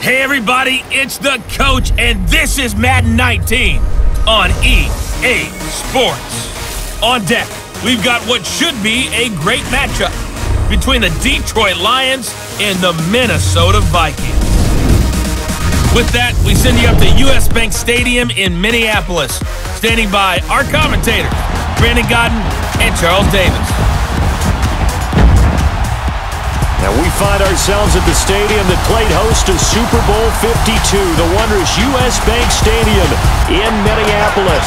Hey everybody, it's the coach, and this is Madden 19 on EA Sports. On deck, we've got what should be a great matchup between the Detroit Lions and the Minnesota Vikings. With that, we send you up to US Bank Stadium in Minneapolis, standing by our commentators, Brandon Godden and Charles Davis. Now we find ourselves at the stadium that played host to Super Bowl 52, the wondrous US Bank Stadium in Minneapolis.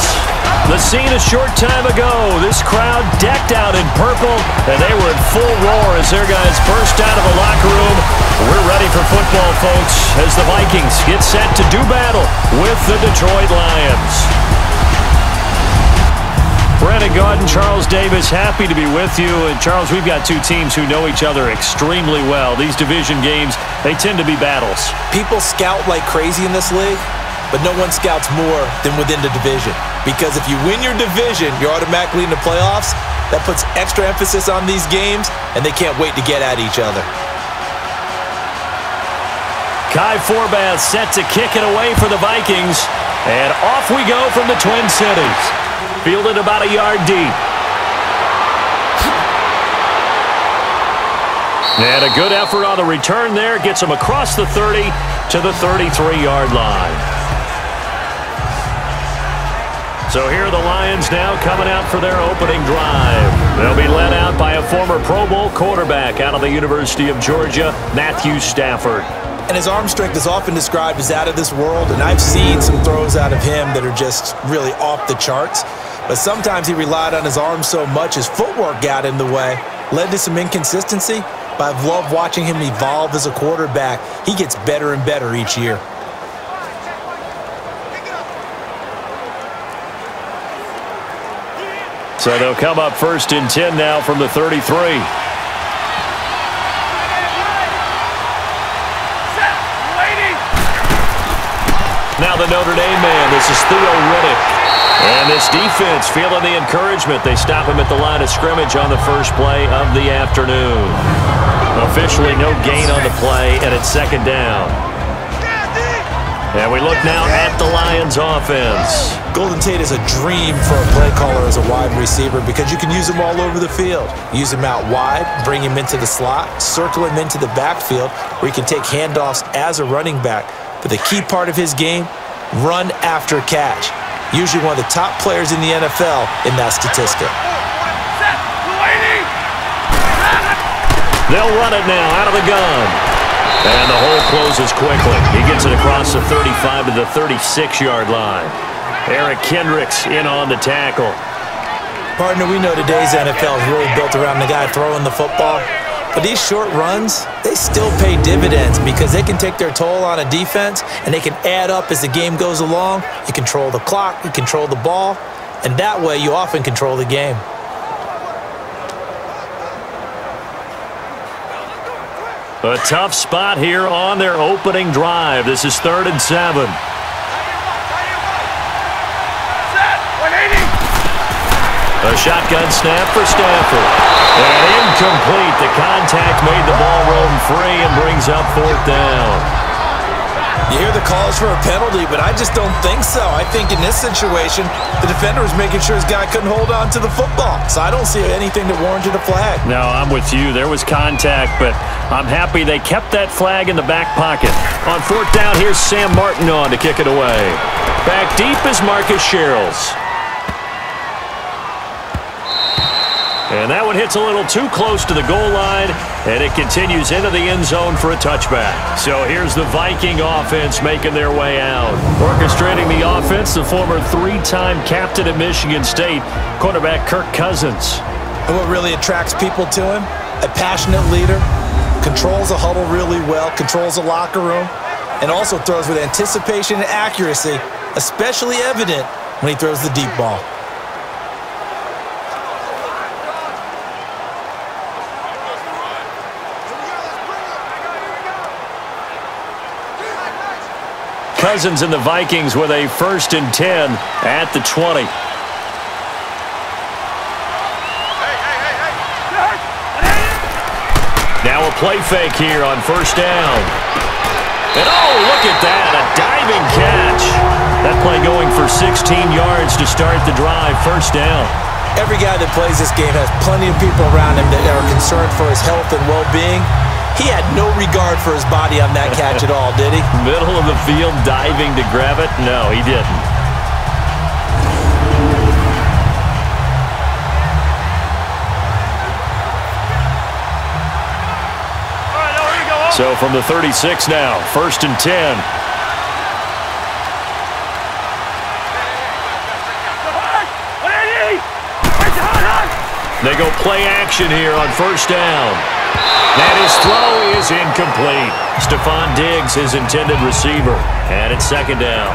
The scene a short time ago, this crowd decked out in purple, and they were in full roar as their guys burst out of the locker room. We're ready for football, folks, as the Vikings get set to do battle with the Detroit Lions. Brandon Godden, Charles Davis, happy to be with you. And Charles, we've got two teams who know each other extremely well. These division games, they tend to be battles. People scout like crazy in this league, but no one scouts more than within the division. Because if you win your division, you're automatically in the playoffs. That puts extra emphasis on these games, and they can't wait to get at each other. Kai Forbath set to kick it away for the Vikings. And off we go from the Twin Cities. Fielded about a yard deep. And a good effort on the return there. Gets him across the 30 to the 33-yard line. So here are the Lions now coming out for their opening drive. They'll be led out by a former Pro Bowl quarterback out of the University of Georgia, Matthew Stafford. And his arm strength is often described as out of this world, and I've seen some throws out of him that are just really off the charts. But sometimes he relied on his arm so much his footwork got in the way, led to some inconsistency. But I've loved watching him evolve as a quarterback. He gets better and better each year. So they'll come up first and 10 now from the 33. Now the Notre Dame man, this is Theo Riddick. And this defense feeling the encouragement. They stop him at the line of scrimmage on the first play of the afternoon. Officially no gain on the play, and it's second down. And we look now at the Lions offense. Golden Tate is a dream for a play caller as a wide receiver because you can use him all over the field. Use him out wide, bring him into the slot, circle him into the backfield, where he can take handoffs as a running back. But the key part of his game, run after catch. Usually one of the top players in the NFL in that statistic. They'll run it now out of the gun. And the hole closes quickly. He gets it across the 35 to the 36-yard line. Eric Kendricks in on the tackle. Partner, we know today's NFL is really built around the guy throwing the football. But these short runs, they still pay dividends because they can take their toll on a defense and they can add up as the game goes along. You control the clock, you control the ball, and that way you often control the game. A tough spot here on their opening drive. This is 3rd and 7. A shotgun snap for Stafford. And incomplete. The contact made the ball roam free and brings up 4th down. You hear the calls for a penalty, but I just don't think so. I think in this situation, the defender was making sure his guy couldn't hold on to the football. So I don't see anything that warranted a flag. No, I'm with you. There was contact, but I'm happy they kept that flag in the back pocket. On 4th down, here's Sam Martin on to kick it away. Back deep is Marcus Sherrills. And that one hits a little too close to the goal line, and it continues into the end zone for a touchback. So here's the Viking offense making their way out. Orchestrating the offense, the former 3-time captain at Michigan State, quarterback Kirk Cousins. And what really attracts people to him? A passionate leader, controls a huddle really well, controls the locker room, and also throws with anticipation and accuracy, especially evident when he throws the deep ball. Cousins and the Vikings with a 1st and 10 at the 20. Now a play fake here on 1st down. And oh, look at that, a diving catch. That play going for 16 yards to start the drive, first down. Every guy that plays this game has plenty of people around him that are concerned for his health and well-being. He had no regard for his body on that catch at all, did he? Middle of the field, diving to grab it? No, he didn't. So from the 36 now, 1st and 10. They go play action here on 1st down. And his throw is incomplete. Stephon Diggs, his intended receiver. And it's 2nd down.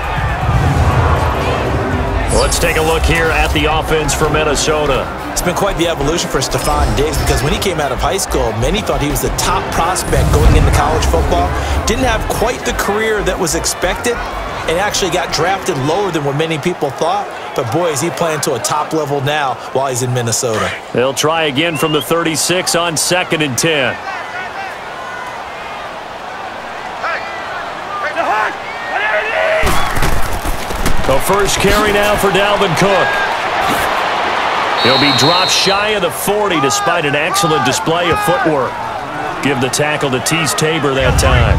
Let's take a look here at the offense for Minnesota. It's been quite the evolution for Stephon Diggs because when he came out of high school, many thought he was the top prospect going into college football. Didn't have quite the career that was expected and actually got drafted lower than what many people thought. But boy, is he playing to a top level now while he's in Minnesota. They'll try again from the 36 on 2nd and 10. The first carry now for Dalvin Cook. He'll be dropped shy of the 40 despite an excellent display of footwork. Give the tackle to Tease Tabor that time.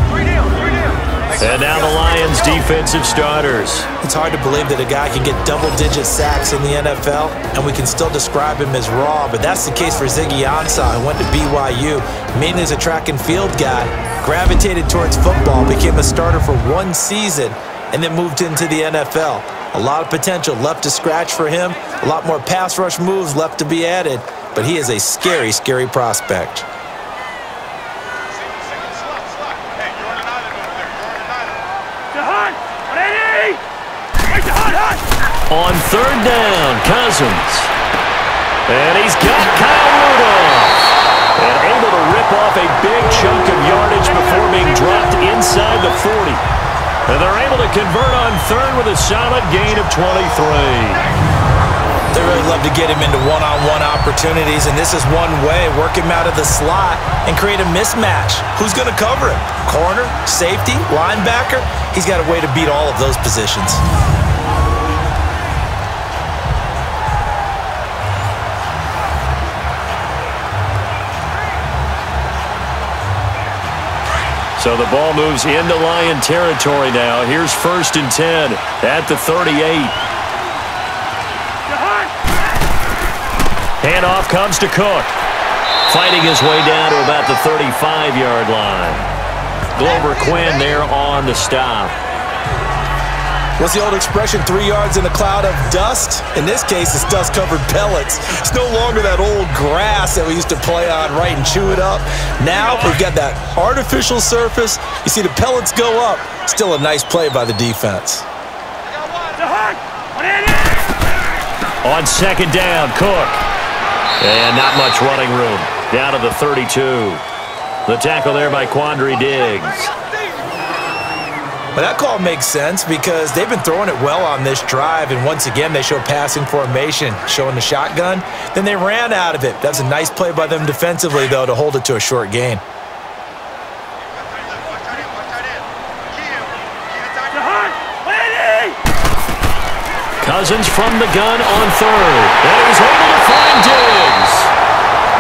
And now the Lions' defensive starters. It's hard to believe that a guy can get double-digit sacks in the NFL, and we can still describe him as raw, but that's the case for Ziggy Ansah, who went to BYU, mainly as a track and field guy, gravitated towards football, became a starter for 1 season, and then moved into the NFL. A lot of potential left to scratch for him, a lot more pass rush moves left to be added, but he is a scary, scary prospect. On 3rd down, Cousins. And he's got Kyle Rudolph. And able to rip off a big chunk of yardage before being dropped inside the 40. And they're able to convert on 3rd with a solid gain of 23. They really love to get him into one-on-one opportunities, and this is one way. Work him out of the slot and create a mismatch. Who's going to cover him? Corner, safety, linebacker? He's got a way to beat all of those positions. So the ball moves into Lion territory now. Here's 1st and 10 at the 38. Handoff comes to Cook. Fighting his way down to about the 35-yard line. Glover Quinn there on the stop. What's the old expression, 3 yards in a cloud of dust? In this case, it's dust-covered pellets. It's no longer that old grass that we used to play on, right, and chew it up. Now we've got that artificial surface. You see the pellets go up. Still a nice play by the defense. On 2nd down, Cook. And not much running room. Down to the 32. The tackle there by Quandre Diggs. But that call makes sense because they've been throwing it well on this drive, and once again they show passing formation, showing the shotgun. Then they ran out of it. That's a nice play by them defensively, though, to hold it to a short gain. Cousins from the gun on 3rd. And he's able to find Diggs.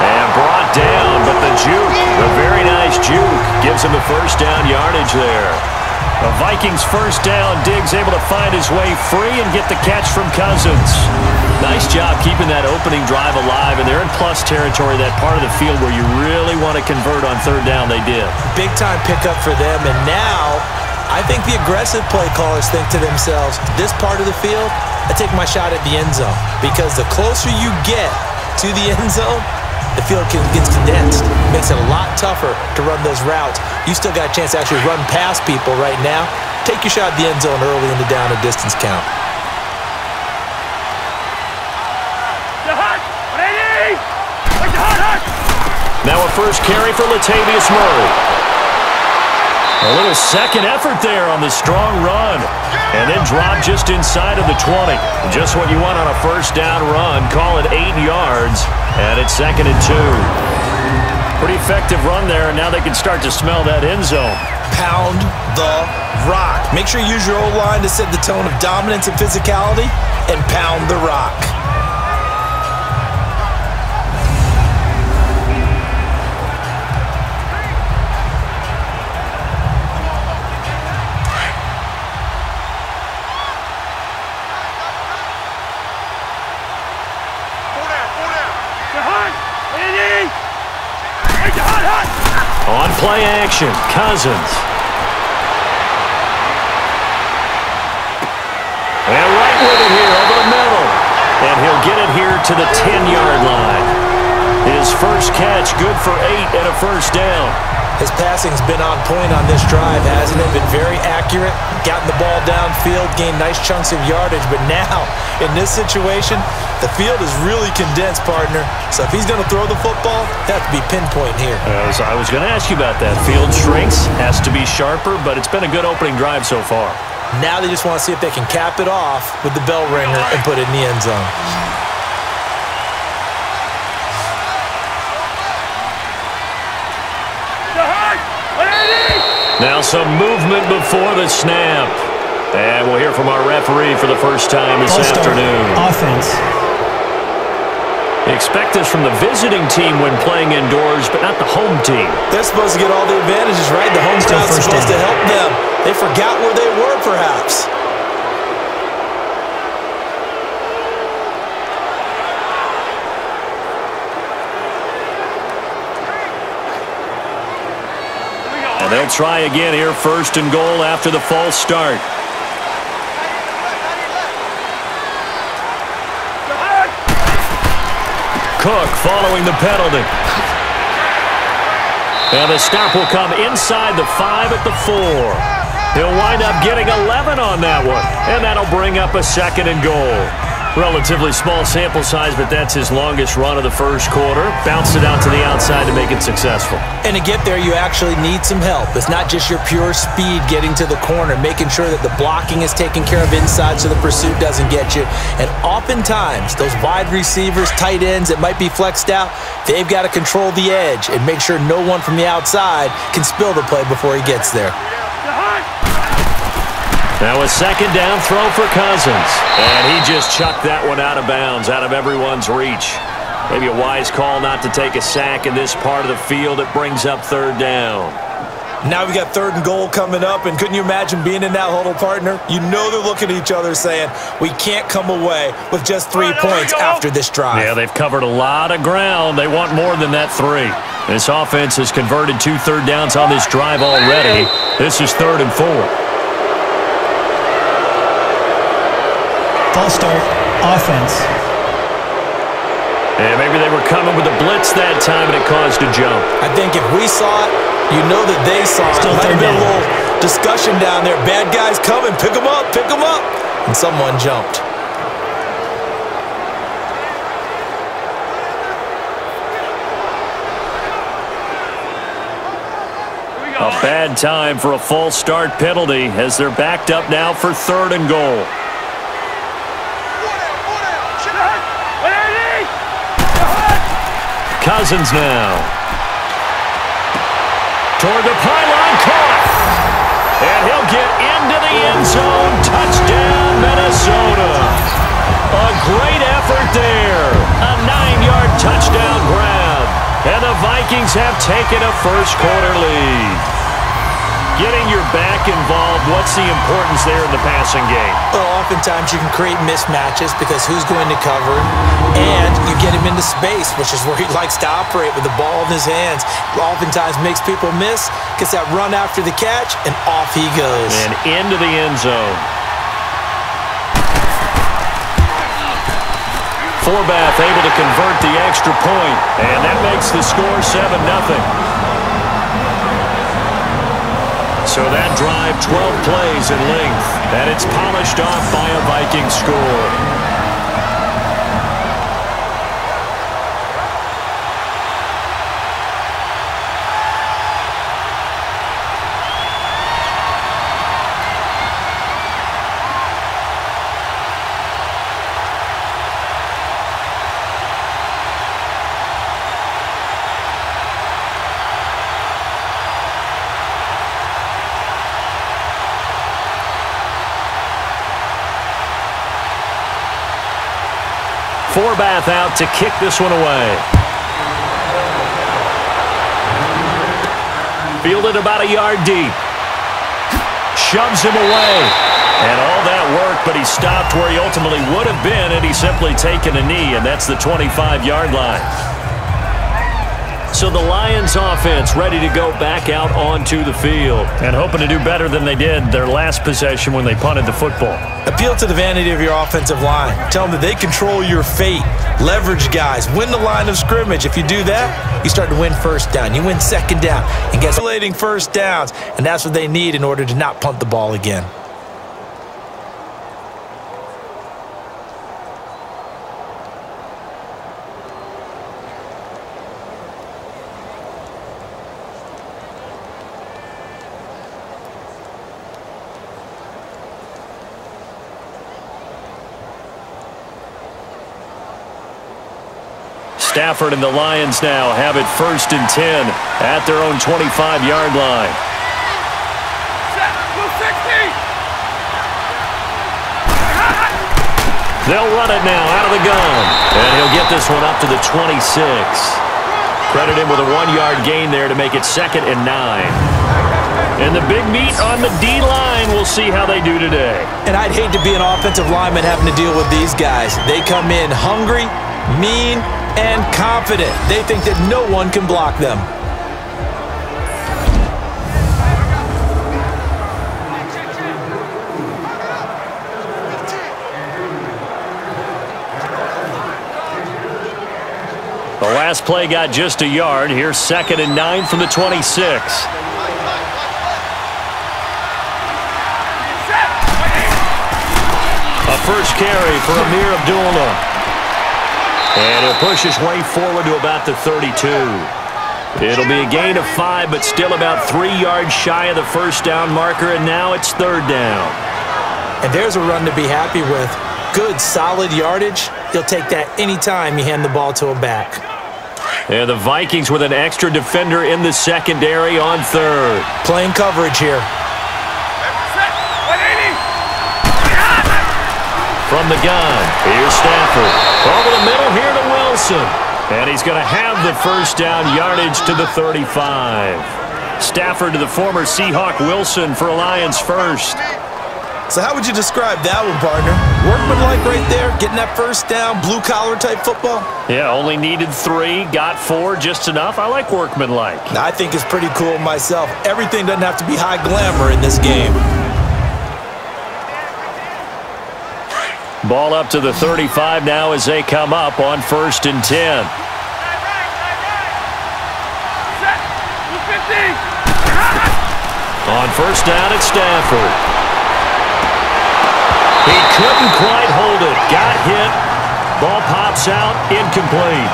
And brought down, but the juke, the very nice juke, gives him the 1st down yardage there. The Vikings 1st down. Diggs able to find his way free and get the catch from Cousins. Nice job keeping that opening drive alive, and they're in plus territory, that part of the field where you really want to convert on 3rd down. They did. Big-time pickup for them, and now I think the aggressive play callers think to themselves, this part of the field, I take my shot at the end zone, because the closer you get to the end zone, the field gets condensed. Makes it a lot tougher to run those routes. You still got a chance to actually run past people right now. Take your shot at the end zone early in the down and distance count. Now a first carry for Latavius Murray. A little second effort there on the strong run. And then drop just inside of the 20. Just what you want on a 1st down run. Call it 8 yards. And it's 2nd and 2. Pretty effective run there, and now they can start to smell that end zone. Pound the rock. Make sure you use your O-line to set the tone of dominance and physicality, and pound the rock. On play action, Cousins. And right with it here over the middle. And he'll get it here to the 10-yard line. His first catch, good for 8 and a first down. His passing's been on point on this drive, hasn't it? Been very accurate, gotten the ball downfield, gained nice chunks of yardage. But now, in this situation, the field is really condensed, partner. So if he's going to throw the football, that has to be pinpoint here. I was going to ask you about that. Field strength has to be sharper, but it's been a good opening drive so far. Now they just want to see if they can cap it off with the bell ringer and put it in the end zone. Now some movement before the snap. And we'll hear from our referee for the first time this afternoon. Offense. Expect this from the visiting team when playing indoors, but not the home team. They're supposed to get all the advantages, right? The home crowd's supposed to help them. They forgot where they were, perhaps. And they'll try again here, first and goal after the false start. Cook following the penalty. And the stop will come inside the 5 at the 4. He'll wind up getting 11 on that one. And that'll bring up a second and goal. Relatively small sample size, but that's his longest run of the first quarter. Bounce it out to the outside to make it successful. And to get there, you actually need some help. It's not just your pure speed getting to the corner, making sure that the blocking is taken care of inside so the pursuit doesn't get you. And oftentimes, those wide receivers, tight ends that might be flexed out, they've got to control the edge and make sure no one from the outside can spill the play before he gets there. Now a second down throw for Cousins. And he just chucked that one out of bounds, out of everyone's reach. Maybe a wise call not to take a sack in this part of the field. It brings up third down. Now we got third and goal coming up, and couldn't you imagine being in that huddle, partner? You know they're looking at each other saying, we can't come away with just 3 points after this drive. Yeah, they've covered a lot of ground. They want more than that 3. This offense has converted 2 third downs on this drive already. This is 3rd and 4. False start, offense. And maybe they were coming with a blitz that time, and it caused a jump. I think if we saw it, you know that they saw it. Might have been a little discussion down there. Bad guys coming, pick them up, pick them up. And someone jumped. A bad time for a false start penalty as they're backed up now for 3rd and goal. Cousins now. Toward the pylon, caught. And he'll get into the end zone. Touchdown, Minnesota. A great effort there. A 9-yard touchdown grab. And the Vikings have taken a first quarter lead. Getting your back involved, what's the importance there in the passing game? Well, oftentimes you can create mismatches because who's going to cover him, and you get him into space, which is where he likes to operate with the ball in his hands. Oftentimes makes people miss, gets that run after the catch, and off he goes. And into the end zone. Forbath able to convert the extra point, and that makes the score 7-0. So that drive, 12 plays in length, and it's polished off by a Viking score. Forbath out to kick this one away. Fielded about a yard deep. Shoves him away. And all that work, but he stopped where he ultimately would have been had he simply taken a knee, and that's the 25-yard line. So the Lions offense ready to go back out onto the field. And hoping to do better than they did their last possession when they punted the football. Appeal to the vanity of your offensive line. Tell them that they control your fate. Leverage guys. Win the line of scrimmage. If you do that, you start to win first down. You win second down. And get first downs. And that's what they need in order to not punt the ball again. Stafford and the Lions now have it 1st and 10 at their own 25-yard line. They'll run it now out of the gun. And he'll get this one up to the 26. Credit him with a 1-yard gain there to make it 2nd and 9. And the big meat on the D-line, we'll see how they do today. And I'd hate to be an offensive lineman having to deal with these guys. They come in hungry, mean, and confident. They think that no one can block them. The last play got just a yard. Here's 2nd and 9 from the 26. A first carry for Amir Abdullah. And he'll push his way forward to about the 32. It'll be a gain of 5, but still about 3 yards shy of the first down marker, and now it's 3rd down. And there's a run to be happy with. Good, solid yardage. You'll take that anytime you hand the ball to a back. And the Vikings with an extra defender in the secondary on 3rd. Playing coverage here. From the gun, here's Stafford. Over the middle here to Wilson. And he's going to have the first down yardage to the 35. Stafford to the former Seahawk Wilson for a Lions first. So how would you describe that one, partner? Workmanlike right there, getting that first down, blue-collar type football? Yeah, only needed 3, got 4, just enough. I like workmanlike. I think it's pretty cool myself. Everything doesn't have to be high glamour in this game. Ball up to the 35 now as they come up on 1st and 10. On 1st down, it's Stafford. He couldn't quite hold it. Got hit. Ball pops out. Incomplete.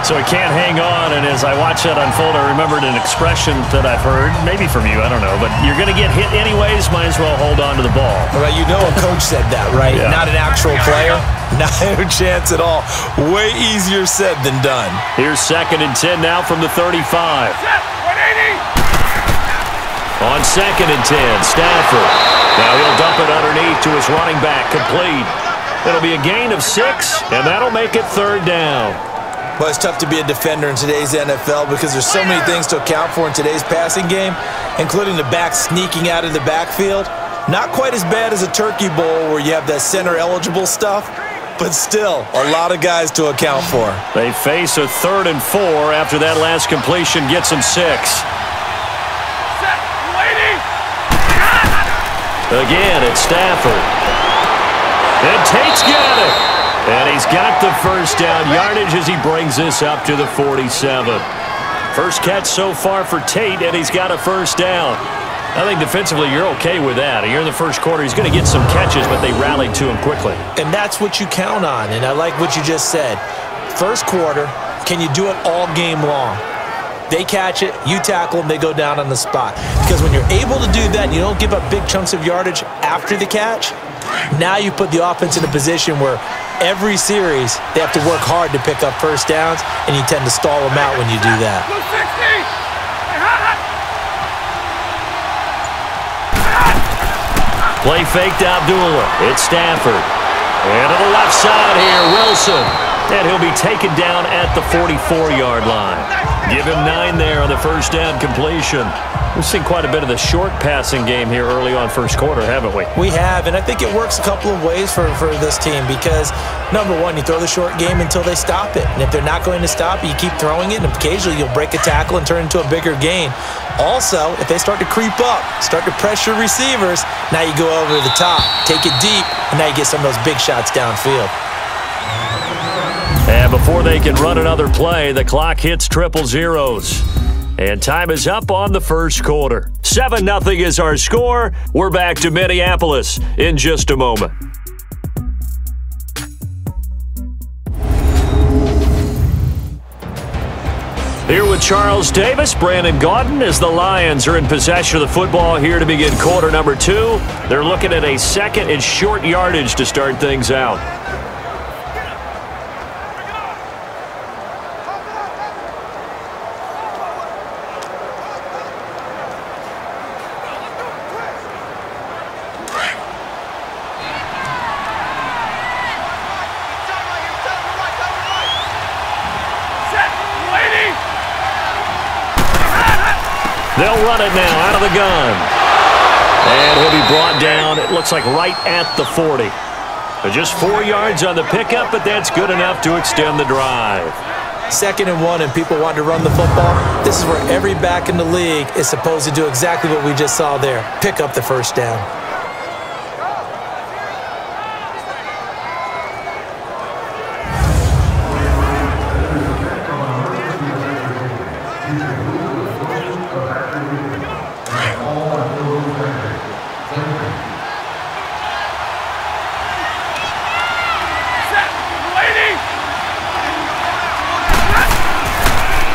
So he can't hang on, and as I watch that unfold, I remembered an expression that I've heard, maybe from you, I don't know, but you're going to get hit anyways, might as well hold on to the ball. Well, you know a coach said that, right? Yeah. Not an actual player. Not a chance at all. Way easier said than done. Here's 2nd and 10 now from the 35. On 2nd and 10, Stafford. Now he'll dump it underneath to his running back, complete. It'll be a gain of 6, and that'll make it 3rd down. Well, it's tough to be a defender in today's NFL because there's so many things to account for in today's passing game, including the back sneaking out of the backfield. Not quite as bad as a turkey bowl where you have that center-eligible stuff, but still a lot of guys to account for. They face a 3rd and 4 after that last completion gets them 6. Again, it's Stafford. And Tate's got it. And he's got the first down yardage as he brings this up to the 47. First catch so far for Tate, and he's got a first down. I think defensively you're okay with that. Here in the first quarter, he's going to get some catches, but they rallied to him quickly. And that's what you count on, and I like what you just said. First quarter, can you do it all game long? They catch it, you tackle them, they go down on the spot. Because when you're able to do that and you don't give up big chunks of yardage after the catch, now you put the offense in a position where every series they have to work hard to pick up first downs, and you tend to stall them out when you do that. Play fake to Abdullah. It's Stafford. And to the left side here, Wilson. And he'll be taken down at the 44-yard line. Give him 9 there on the first down completion. We've seen quite a bit of the short passing game here early on first quarter, haven't we? We have, and I think it works a couple of ways for this team because, number one, you throw the short game until they stop it. And if they're not going to stop it, you keep throwing it, and occasionally you'll break a tackle and turn it into a bigger gain. Also, if they start to creep up, start to pressure receivers, now you go over the top, take it deep, and now you get some of those big shots downfield. And before they can run another play, the clock hits triple zeros. And time is up on the first quarter. 7-0 is our score. We're back to Minneapolis in just a moment. Here with Charles Davis, Brandon Gaudin, as the Lions are in possession of the football here to begin quarter number 2. They're looking at a second and short yardage to start things out. They'll run it now out of the gun. And he'll be brought down, it looks like right at the 40. Just 4 yards on the pickup, but that's good enough to extend the drive. 2nd and 1 and people want to run the football. This is where every back in the league is supposed to do exactly what we just saw there. Pick up the first down.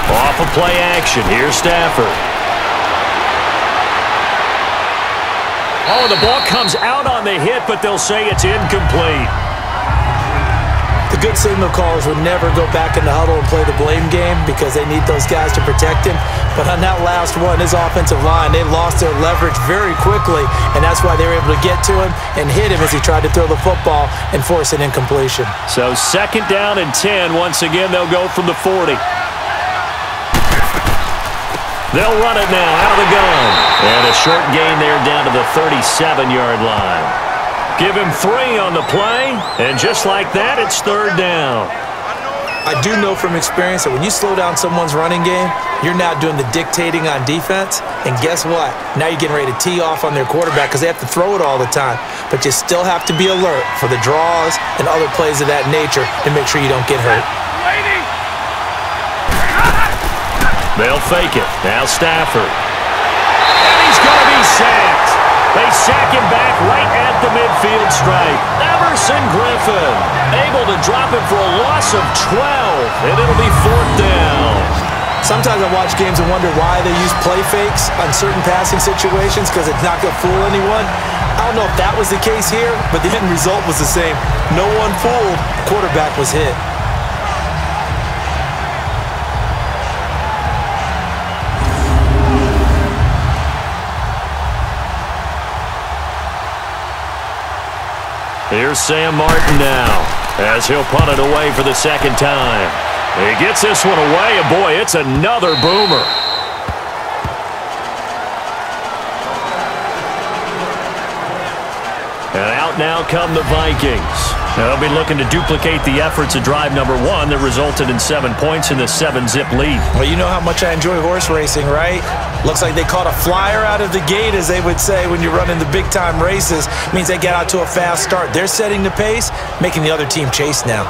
Off of play action, here's Stafford. Oh, the ball comes out on the hit, but they'll say it's incomplete. The good signal callers would never go back in the huddle and play the blame game because they need those guys to protect him. But on that last one, his offensive line, they lost their leverage very quickly, and that's why they were able to get to him and hit him as he tried to throw the football and force an incompletion. So 2nd down and 10. Once again, they'll go from the 40. They'll run it now out of the gun. And a short gain there down to the 37-yard line. Give him 3 on the play, and just like that, it's 3rd down. I do know from experience that when you slow down someone's running game, you're now doing the dictating on defense, and guess what? Now you're getting ready to tee off on their quarterback because they have to throw it all the time. But you still have to be alert for the draws and other plays of that nature to make sure you don't get hurt. They'll fake it. Now Stafford. And he's going to be sacked. They sack him back right at the midfield stripe. Everson Griffin able to drop it for a loss of 12, and it'll be 4th down. Sometimes I watch games and wonder why they use play fakes on certain passing situations because it's not going to fool anyone. I don't know if that was the case here, but the end result was the same. No one fooled. Quarterback was hit. Here's Sam Martin now as he'll punt it away for the 2nd time. He gets this one away, and boy, it's another boomer. And out now come the Vikings. They'll be looking to duplicate the efforts of drive number 1 that resulted in 7 points in the 7-zip lead. Well, you know how much I enjoy horse racing, right? Looks like they caught a flyer out of the gate, as they would say when you're running the big-time races. It means they get out to a fast start. They're setting the pace, making the other team chase now.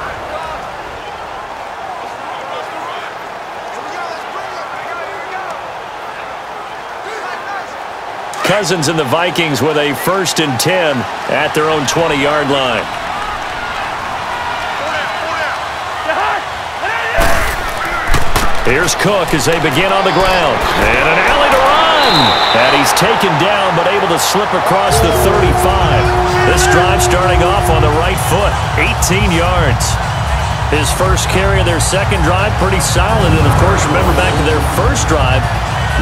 Cousins and the Vikings with a 1st and 10 at their own 20-yard line. Here's Cook as they begin on the ground. And an alley to run. And he's taken down but able to slip across the 35. This drive starting off on the right foot. 18 yards. His first carry of their 2nd drive, pretty solid. And, of course, remember back to their 1st drive,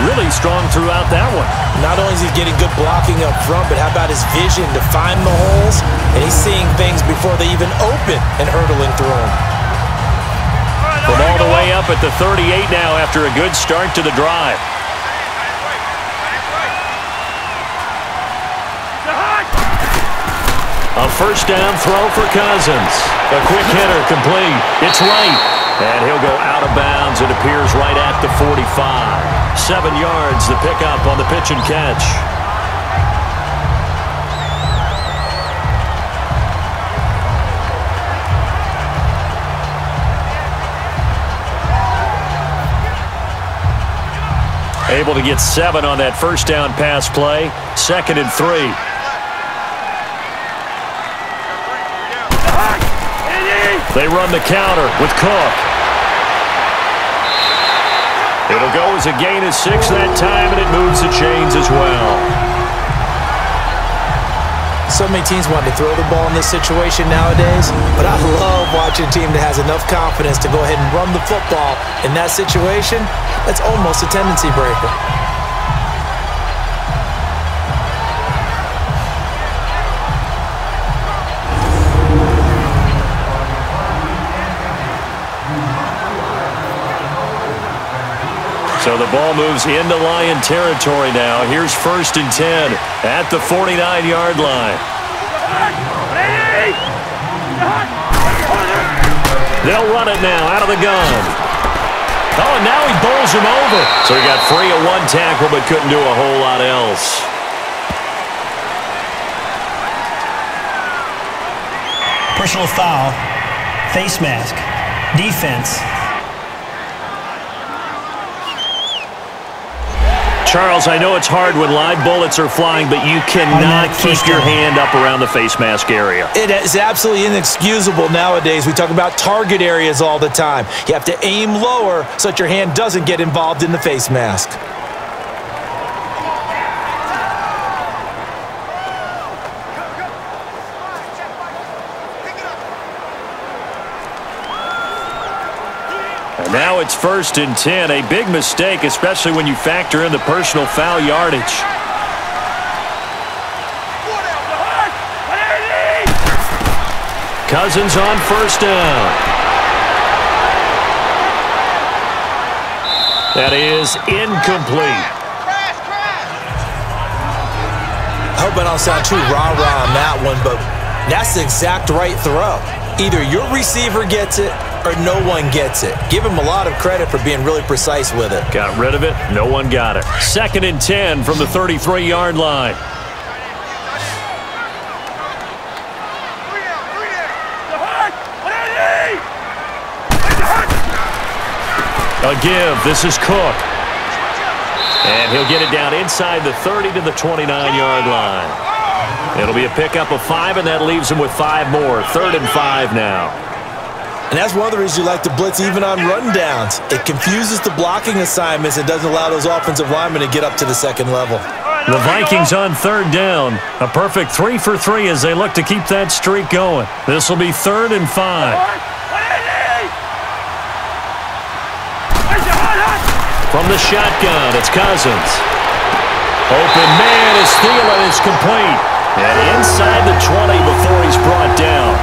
really strong throughout that one. Not only is he getting good blocking up front, but how about his vision to find the holes? And he's seeing things before they even open and hurdling through them. From all the way up at the 38 now after a good start to the drive. A first down throw for Cousins. A quick hitter complete. It's right. And he'll go out of bounds. It appears right at the 45. 7 yards, the pickup on the pitch and catch. Able to get 7 on that first down pass play. 2nd and 3. They run the counter with Cook. It'll go as a gain of 6 that time, and it moves the chains as well. So many teams want to throw the ball in this situation nowadays, but I love watching a team that has enough confidence to go ahead and run the football in that situation. That's almost a tendency breaker. So the ball moves into Lion territory now. Here's 1st and 10 at the 49-yard line. They'll run it now out of the gun. Oh, and now he bowls him over. So he got free of 1 tackle but couldn't do a whole lot else. Personal foul, face mask, defense. Charles, I know it's hard when live bullets are flying, but you cannot keep your hand up around the face mask area. It is absolutely inexcusable nowadays. We talk about target areas all the time. You have to aim lower so that your hand doesn't get involved in the face mask. Now it's 1st and 10. A big mistake, especially when you factor in the personal foul yardage. Cousins on 1st down. That is incomplete. I hope I don't sound too rah-rah on that one, but that's the exact right throw. Either your receiver gets it or no one gets it. Give him a lot of credit for being really precise with it. Got rid of it. No one got it. 2nd and 10 from the 33-yard line. A give. This is Cook. And he'll get it down inside the 30 to the 29-yard line. It'll be a pickup of 5, and that leaves him with 5 more. 3rd and 5 now. And that's one of the reasons you like to blitz even on run downs. It confuses the blocking assignments and doesn't allow those offensive linemen to get up to the 2nd level. The Vikings on 3rd down. A perfect 3 for 3 as they look to keep that streak going. This will be 3rd and 5. From the shotgun, it's Cousins. Open man is Thielen is complete. And inside the 20 before he's brought down.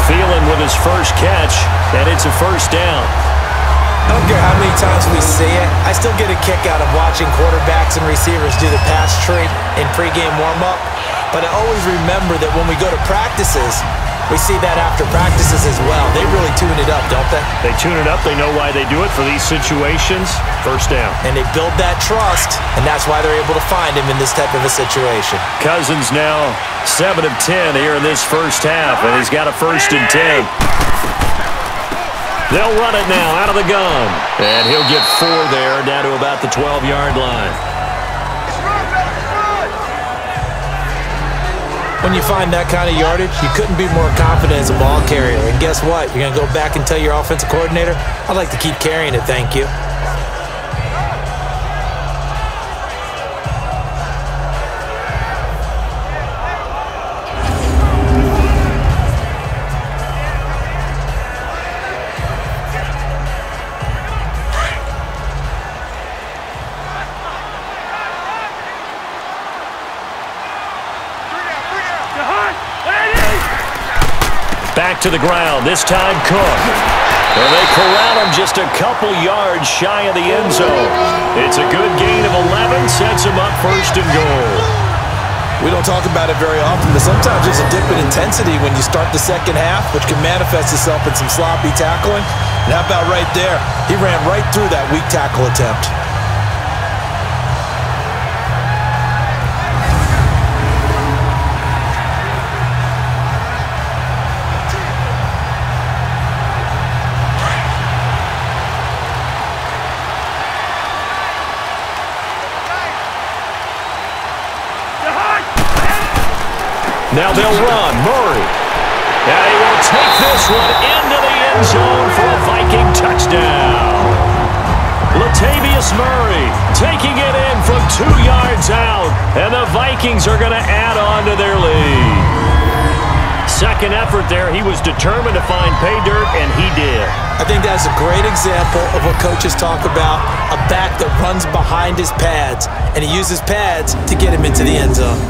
Thielen with his first catch, and it's a 1st down. I don't care how many times we see it. I still get a kick out of watching quarterbacks and receivers do the pass tree in pregame warm-up. But I always remember that when we go to practices, we see that after practices as well. They really tune it up, don't they? They tune it up. They know why they do it for these situations. 1st down. And they build that trust, and that's why they're able to find him in this type of a situation. Cousins now 7 of 10 here in this first half, and he's got a 1st and 10. They'll run it now out of the gun. And he'll get 4 there, down to about the 12-yard line. When you find that kind of yardage, you couldn't be more confident as a ball carrier. And guess what? You're going to go back and tell your offensive coordinator, I'd like to keep carrying it, thank you. back to the ground. This time Cook. And they corral him just a couple yards shy of the end zone. It's a good gain of 11. Sets him up first and goal. We don't talk about it very often, but sometimes there's a dip in intensity when you start the second half, which can manifest itself in some sloppy tackling. And how about right there? He ran right through that weak tackle attempt. Now they'll run. Murray. And he will take this one into the end zone for a Viking touchdown. Latavius Murray taking it in from 2 yards out. And the Vikings are going to add on to their lead. Second effort there. He was determined to find pay dirt, and he did. I think that's a great example of what coaches talk about, a back that runs behind his pads, and he uses pads to get him into the end zone.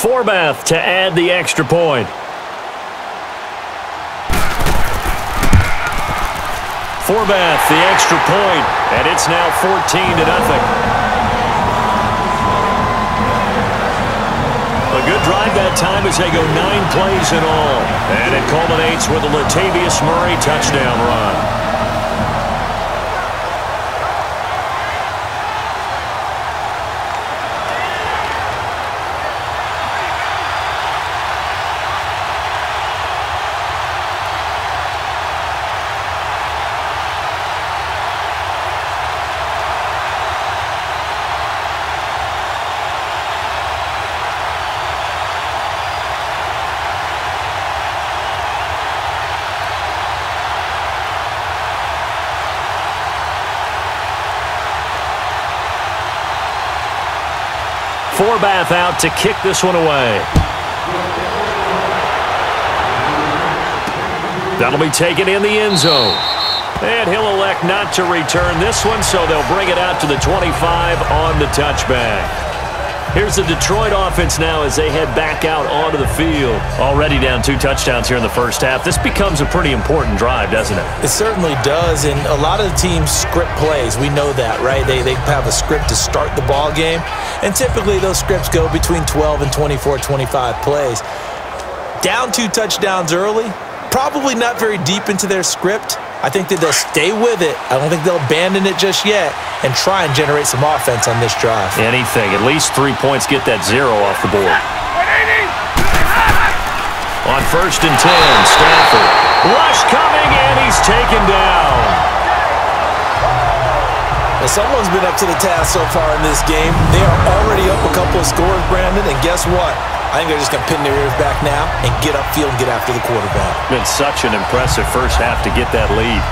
Forbath to add the extra point. Forbath, the extra point, and it's now 14-0. A good drive that time as they go 9 plays in all. And it culminates with a Latavius Murray touchdown run. Forbath out to kick this one away. That'll be taken in the end zone. And he'll elect not to return this one, so they'll bring it out to the 25 on the touchback. Here's the Detroit offense now as they head back out onto the field. Already down 2 touchdowns here in the first half. This becomes a pretty important drive, doesn't it? It certainly does, and a lot of the teams script plays. We know that, right? They have a script to start the ball game, and typically those scripts go between 12 and 24, 25 plays. Down 2 touchdowns early, probably not very deep into their script. I think that they'll stay with it. I don't think they'll abandon it just yet and try and generate some offense on this drive. Anything. At least 3 points, get that 0 off the board. On 1st and 10, Stafford. Rush coming, and he's taken down. Well, someone's been up to the task so far in this game. They are already up a couple of scores, Brandon, and guess what? I think they're just going to pin their ears back now and get upfield and get after the quarterback. Been such an impressive first half to get that lead.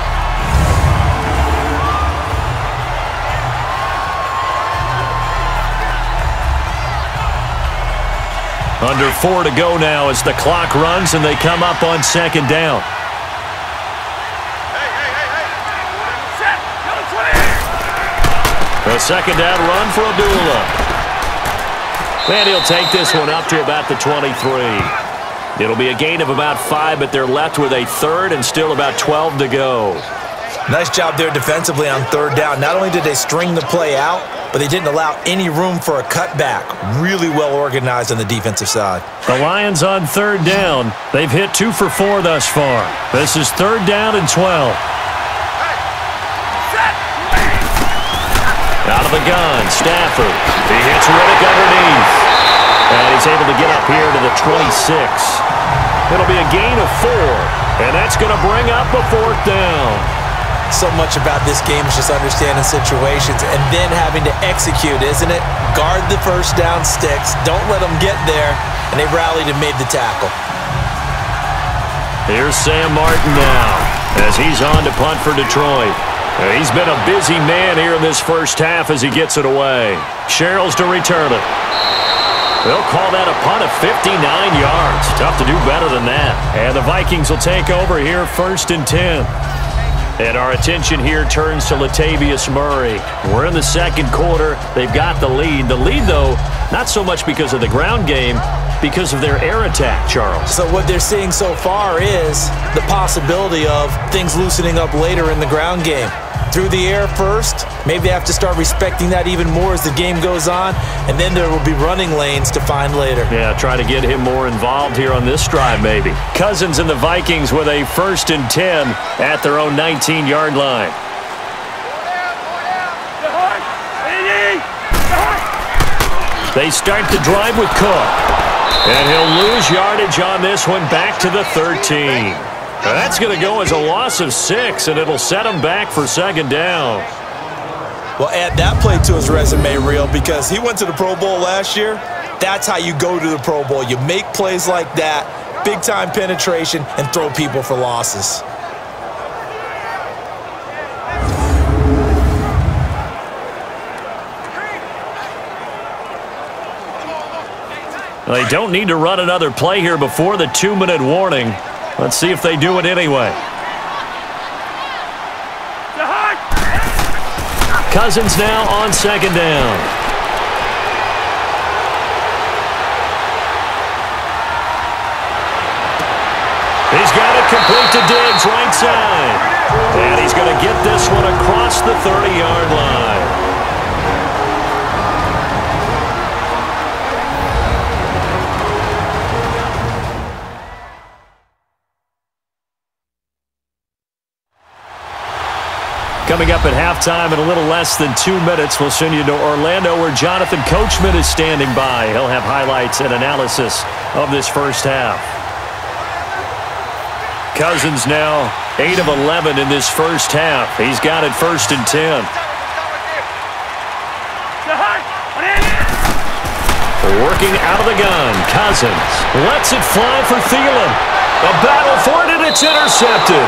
Under 4 to go now as the clock runs and they come up on 2nd down. A 2nd down run for Abdullah. And he'll take this one up to about the 23. It'll be a gain of about 5, but they're left with a 3rd and still about 12 to go. Nice job there defensively on 3rd down. Not only did they string the play out, but they didn't allow any room for a cutback. Really well organized on the defensive side. The Lions on 3rd down. They've hit 2 for 4 thus far. This is 3rd down and 12. Out of the gun, Stafford. He hits Riddick underneath. And he's able to get up here to the 26. It'll be a gain of 4. And that's going to bring up a 4th down. So much about this game is just understanding situations and then having to execute, isn't it? Guard the first down sticks. Don't let them get there. And they rallied and made the tackle. Here's Sam Martin now as he's on to punt for Detroit. He's been a busy man here in this first half as he gets it away. Sherrills to return it. They'll call that a punt of 59 yards. Tough to do better than that. And the Vikings will take over here, 1st and 10. And our attention here turns to Latavius Murray. We're in the second quarter. They've got the lead. The lead, though, not so much because of the ground game, because of their air attack, Charles. So what they're seeing so far is the possibility of things loosening up later in the ground game. Through the air first, maybe they have to start respecting that even more as the game goes on, and then there will be running lanes to find later. Yeah, try to get him more involved here on this drive maybe. Cousins and the Vikings with a 1st and 10 at their own 19-yard line. They start the drive with Cook. And he'll lose yardage on this one back to the 13. That's going to go as a loss of 6, and it'll set him back for 2nd down. Well, add that play to his resume, Real, because he went to the Pro Bowl last year. That's how you go to the Pro Bowl. You make plays like that, big-time penetration, and throw people for losses. They don't need to run another play here before the 2-minute warning. Let's see if they do it anyway. Cousins now on 2nd down. He's got it complete to Diggs, right side. And he's going to get this one across the 30-yard line. Coming up at halftime in a little less than 2 minutes, we'll send you to Orlando where Jonathan Coachman is standing by. He'll have highlights and analysis of this first half. Cousins now 8 of 11 in this first half. He's got it 1st and 10. Working out of the gun, Cousins lets it fly for Thielen. A battle for it, and it's intercepted.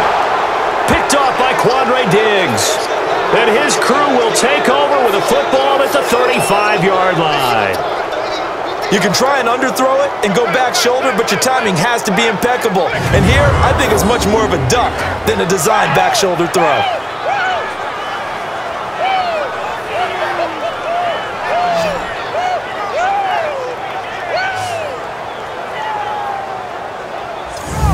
Picked off by Quandre Diggs. And his crew will take over with a football at the 35-yard line. You can try and underthrow it and go back shoulder, but your timing has to be impeccable. And here, I think it's much more of a duck than a designed back shoulder throw.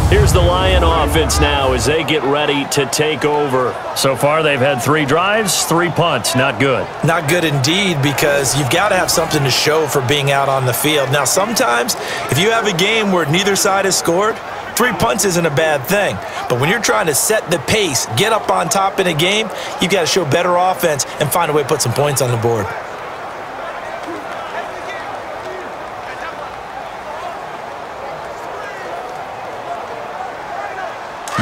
Here's the Lion offense now as they get ready to take over. So far, they've had 3 drives, 3 punts. Not good. Not good indeed, because you've got to have something to show for being out on the field. Now, sometimes, if you have a game where neither side has scored, 3 punts isn't a bad thing. But when you're trying to set the pace, get up on top in a game, you've got to show better offense and find a way to put some points on the board.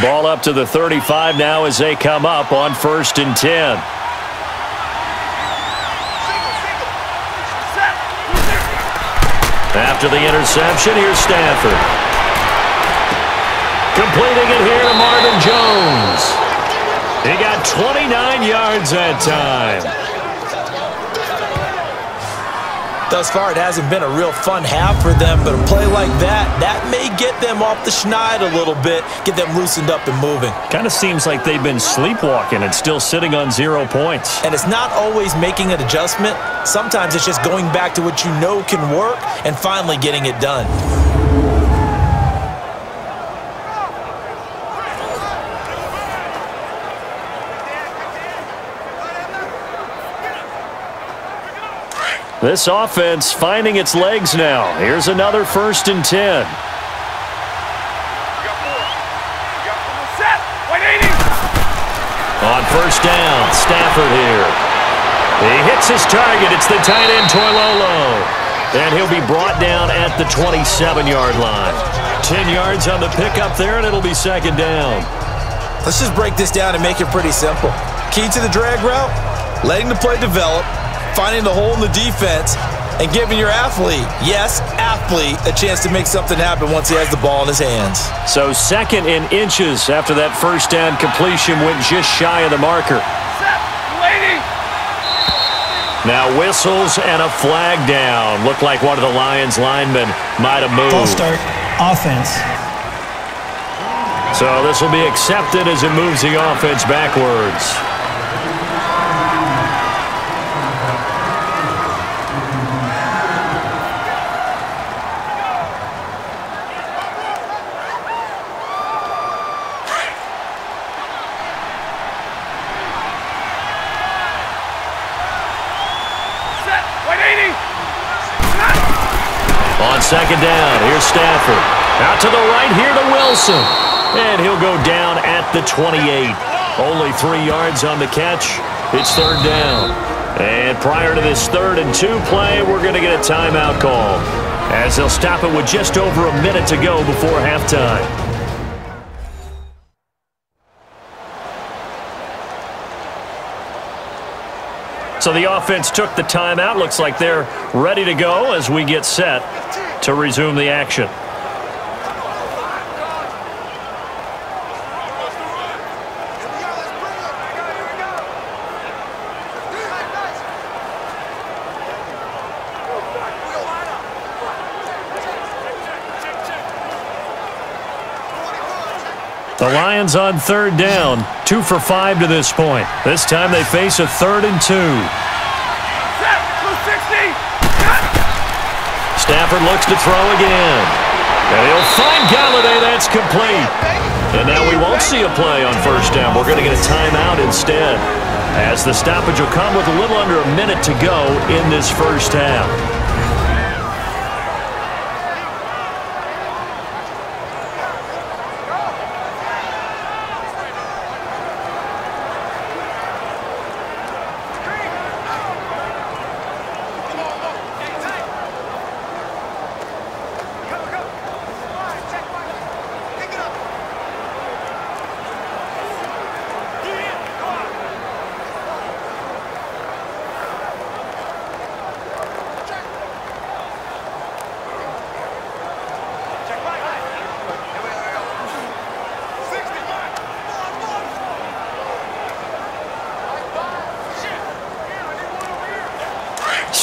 Ball up to the 35 now as they come up on 1st and 10. After the interception, here's Stafford. Completing it here to Marvin Jones. He got 29 yards that time. Thus far, it hasn't been a real fun half for them, but a play like that may get them off the schneid a little bit, get them loosened up and moving. Kind of seems like they've been sleepwalking and still sitting on 0 points. And it's not always making an adjustment. Sometimes it's just going back to what you know can work and finally getting it done. This offense finding its legs now. Here's another 1st and 10. On 1st down, Stafford here. He hits his target. It's the tight end, Toilolo. And he'll be brought down at the 27-yard line. 10 yards on the pickup there, and it'll be 2nd down. Let's just break this down and make it pretty simple. Key to the drag route, letting the play develop, finding the hole in the defense, and giving your athlete, yes, athlete, a chance to make something happen once he has the ball in his hands. So 2nd and inches after that 1st down completion went just shy of the marker. Now whistles and a flag down. Looked like one of the Lions linemen might have moved. False start, offense. So this will be accepted as it moves the offense backwards. On second down, here's Stafford. Out to the right here to Wilson. And he'll go down at the 28. Only 3 yards on the catch. It's third down. And prior to this 3rd and 2 play, we're going to get a timeout call, as they'll stop it with just over a minute to go before halftime. So the offense took the timeout. Looks like they're ready to go as we get set to resume the action. The Lions on third down, 2 for 5 to this point. This time they face a 3rd and 2. Stafford looks to throw again. And he'll find Galladay. That's complete. And now we won't see a play on first down. We're going to get a timeout instead, as the stoppage will come with a little under a minute to go in this first half.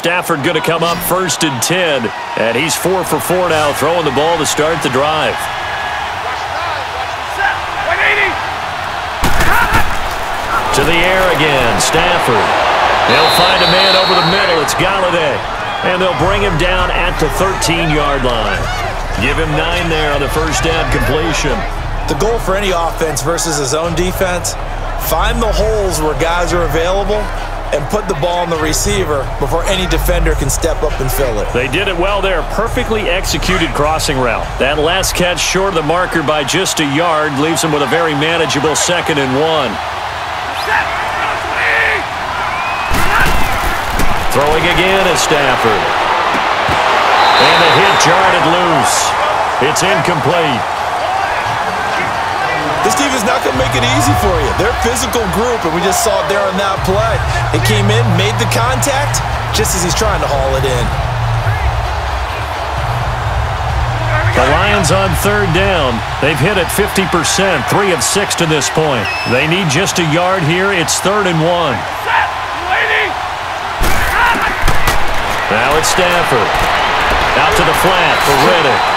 Stafford going to come up 1st and 10, and he's 4 for 4 now, throwing the ball to start the drive. To the air again, Stafford. They'll find a man over the middle. It's Galladay, and they'll bring him down at the 13-yard line. Give him 9 there on the first down completion. The goal for any offense versus his own defense, find the holes where guys are available and put the ball on the receiver before any defender can step up and fill it. They did it well there. Perfectly executed crossing route. That last catch short of the marker by just a yard leaves them with a very manageable 2nd and 1. Throwing again is Stafford. And the hit jarred it loose. It's incomplete. This team is not going to make it easy for you. They're a physical group, and we just saw it there on that play. It came in, made the contact, just as he's trying to haul it in. The Lions on third down. They've hit it 50%, 3 of 6 to this point. They need just a yard here. It's 3rd and 1. Now it's Stafford. Out to the flat for Riddick.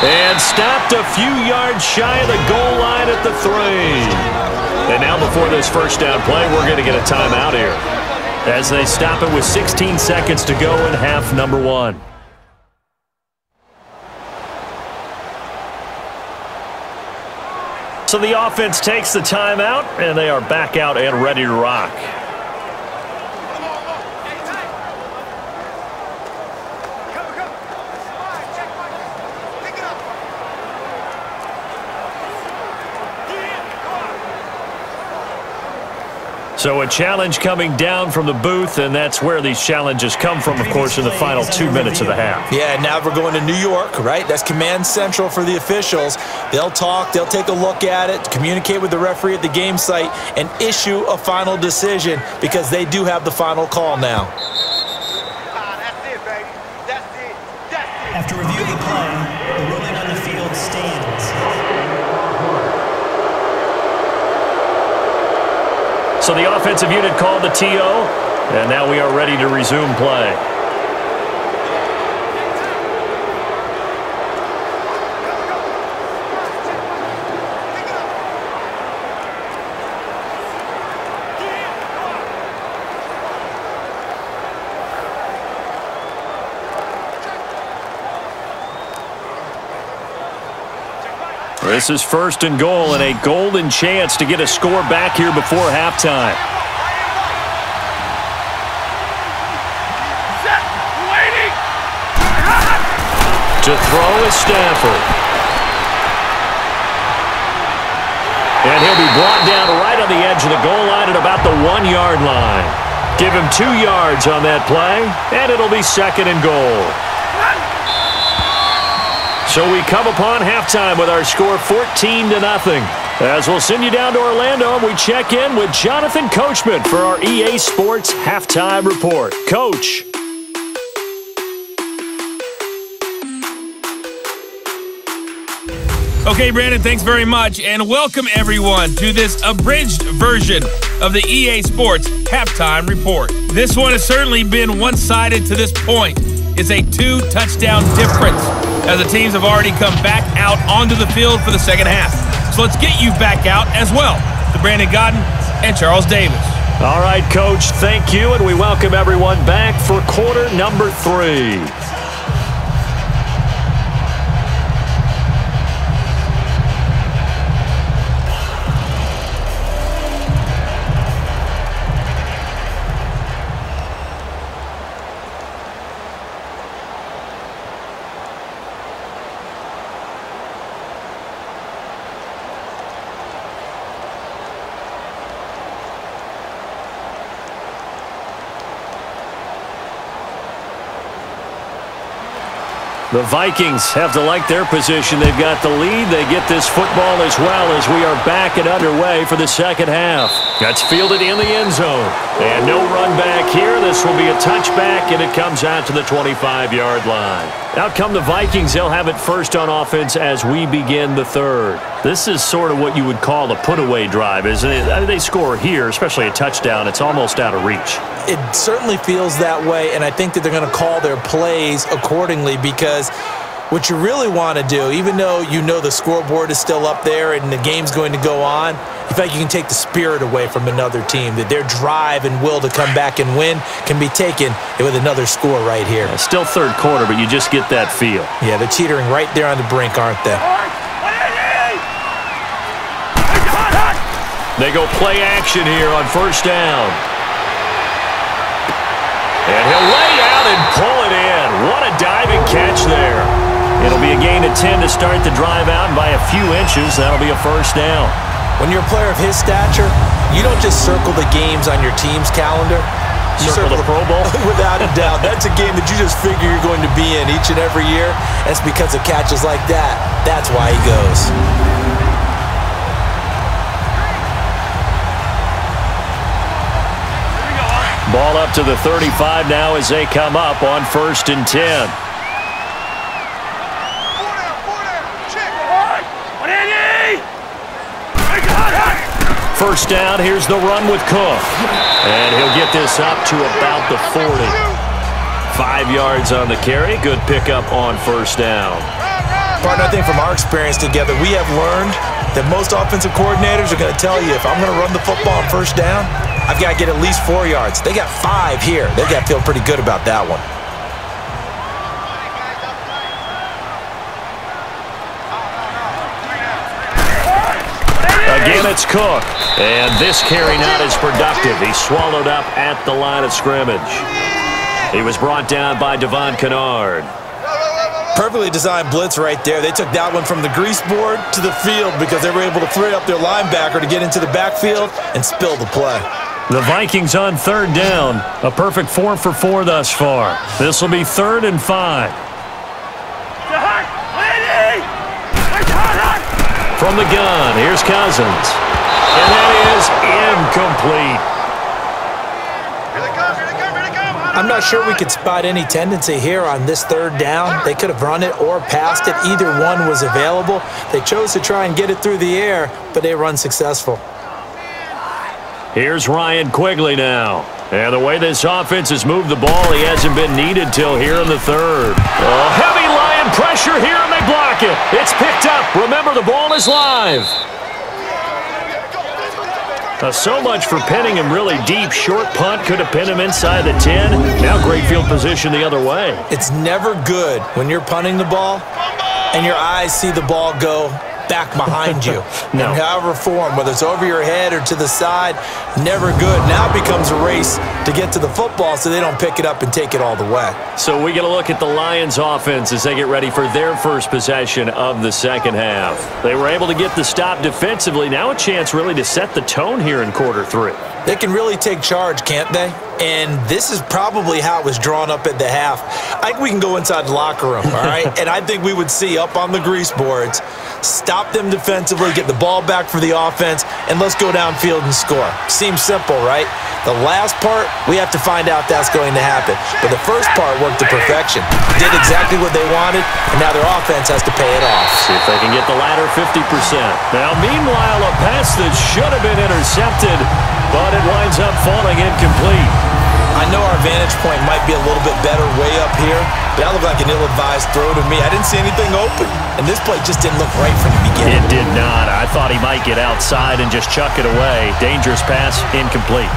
And stopped a few yards shy of the goal line at the 3. And now before this first down play, we're going to get a timeout here, as they stop it with 16 seconds to go in half number 1. So the offense takes the timeout, and they are back out and ready to rock. So a challenge coming down from the booth, and that's where these challenges come from, of course, in the final 2 minutes of the half. Yeah, now we're going to New York, right? That's command central for the officials. They'll talk, they'll take a look at it, communicate with the referee at the game site, and issue a final decision, because they do have the final call now. That's it, baby. That's it. That's it. After review of the play, the ruling on the field stands. So the offensive unit called the TO. And now we are ready to resume play. This is 1st and goal and a golden chance to get a score back here before halftime. To throw is Stafford. And he'll be brought down right on the edge of the goal line at about the 1-yard line. Give him 2 yards on that play, and it'll be 2nd and goal. So we come upon halftime with our score 14-0. As we'll send you down to Orlando, and we check in with Jonathan Coachman for our EA Sports Halftime Report. Coach. Okay, Brandon, thanks very much, and welcome everyone to this abridged version of the EA Sports Halftime Report. This one has certainly been one-sided to this point. It's a 2-touchdown difference, as the teams have already come back out onto the field for the second half. So let's get you back out as well to Brandon Godden and Charles Davis. All right, Coach, thank you, and we welcome everyone back for quarter number 3. The Vikings have to like their position. They've got the lead. They get this football as well as we are back and underway for the second half. That's fielded in the end zone. And no run back here. This will be a touchback, and it comes out to the 25-yard line. Out come the Vikings. They'll have it first on offense as we begin the third. This is sort of what you would call a put-away drive, isn't it? I mean, they score here, especially a touchdown. It's almost out of reach. It certainly feels that way, and I think that they're going to call their plays accordingly, because what you really want to do, even though you know the scoreboard is still up there and the game's going to go on, in fact, you can take the spirit away from another team, that their drive and will to come back and win can be taken with another score right here. Yeah, still third quarter, but you just get that feel. Yeah, they're teetering right there on the brink, aren't they? They go play action here on first down. And he'll lay out and pull it in. What a diving catch there. It'll be a gain of 10 to start the drive out, and by a few inches, that'll be a first down. When you're a player of his stature, you don't just circle the games on your team's calendar. You circle the Pro Bowl? Without a doubt. That's a game that you just figure you're going to be in each and every year. That's because of catches like that. That's why he goes. Ball up to the 35 now as they come up on 1st and 10. First down, here's the run with Cook. And he'll get this up to about the 40. 5 yards on the carry. Good pickup on first down. Partner, I think from our experience together, we have learned that most offensive coordinators are going to tell you, if I'm going to run the football on first down, I've got to get at least 4 yards. They got 5 here. They've got to feel pretty good about that one. Again, it's Cook. And this carry not as productive. He's swallowed up at the line of scrimmage. He was brought down by Devon Kennard. Perfectly designed blitz right there. They took that one from the grease board to the field because they were able to free up their linebacker to get into the backfield and spill the play. The Vikings on third down. A perfect 4 for 4 thus far. This will be 3rd and 5. From the gun, here's Cousins. And that is incomplete. I'm not sure we could spot any tendency here on this third down. They could have run it or passed it. Either one was available. They chose to try and get it through the air, but they were unsuccessful. Here's Ryan Quigley now. And the way this offense has moved the ball, he hasn't been needed till here in the third. Oh, heavy Lion pressure here, and they block it. It's picked up. Remember, the ball is live. So much for pinning him really deep. Short punt could have pinned him inside the 10. Now great field position the other way. It's never good when you're punting the ball and your eyes see the ball go back behind you. No. In however form, whether it's over your head or to the side, never good. Now it becomes a race to get to the football so they don't pick it up and take it all the way. So we get a look at the Lions offense as they get ready for their first possession of the second half. They were able to get the stop defensively. Now a chance really to set the tone here in quarter 3. They can really take charge, can't they? And this is probably how it was drawn up at the half. I think we can go inside the locker room, all right? And I think we would see up on the grease boards, stop them defensively, get the ball back for the offense, and let's go downfield and score. Seems simple, right? The last part, we have to find out that's going to happen. But the first part worked to perfection. Did exactly what they wanted, and now their offense has to pay it off. See if they can get the latter 50%. Now, meanwhile, a pass that should have been intercepted, but it winds up falling incomplete. I know our vantage point might be a little bit better way up here, but that looked like an ill-advised throw to me. I didn't see anything open, and this play just didn't look right from the beginning. It did not. I thought he might get outside and just chuck it away. Dangerous pass, incomplete.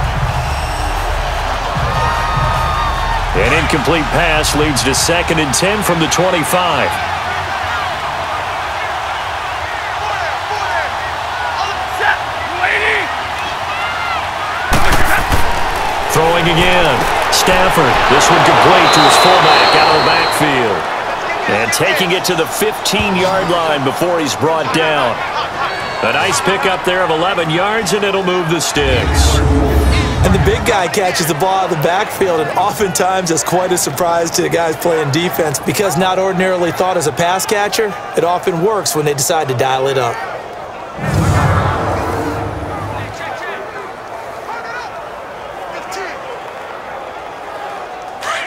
An incomplete pass leads to 2nd and 10 from the 25. Throwing again. Stafford. This one complete to his fullback out of the backfield. And taking it to the 15-yard line before he's brought down. A nice pickup there of 11 yards, and it'll move the sticks. And the big guy catches the ball out of the backfield, and oftentimes it's quite a surprise to the guys playing defense because not ordinarily thought as a pass catcher, it often works when they decide to dial it up.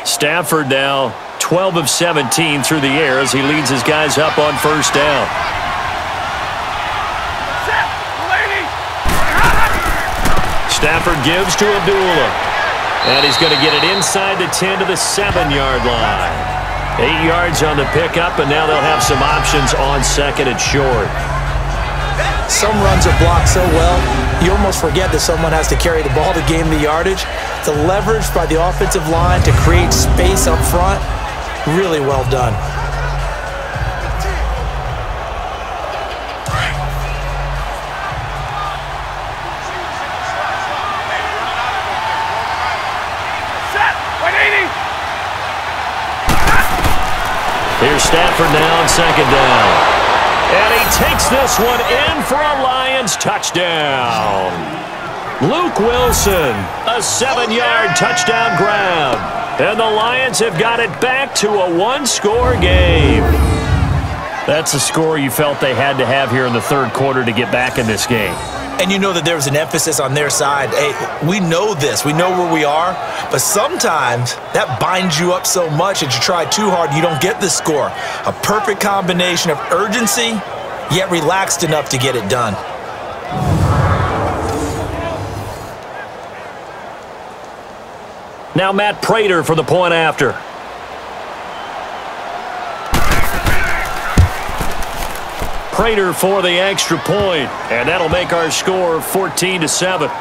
Stafford now 12 of 17 through the air as he leads his guys up on first down. Stafford gives to Abdullah. And he's going to get it inside the 10 to the 7-yard line. 8 yards on the pickup, and now they'll have some options on 2nd and short. Some runs are blocked so well, you almost forget that someone has to carry the ball to gain the yardage. The leverage by the offensive line to create space up front, really well done. Here's Stafford now on 2nd down. And he takes this one in for a Lions touchdown. Luke Wilson, a 7-yard touchdown grab. And the Lions have got it back to a 1-score game. That's a score you felt they had to have here in the 3rd quarter to get back in this game. And you know that there was an emphasis on their side. Hey, we know this. We know where we are. But sometimes that binds you up so much that you try too hard, you don't get the score. A perfect combination of urgency, yet relaxed enough to get it done. Now Matt Prater for the point after. Prater for the extra point, and that'll make our score 14-7.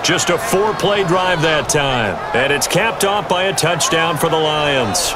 Just a 4-play drive that time, and it's capped off by a touchdown for the Lions.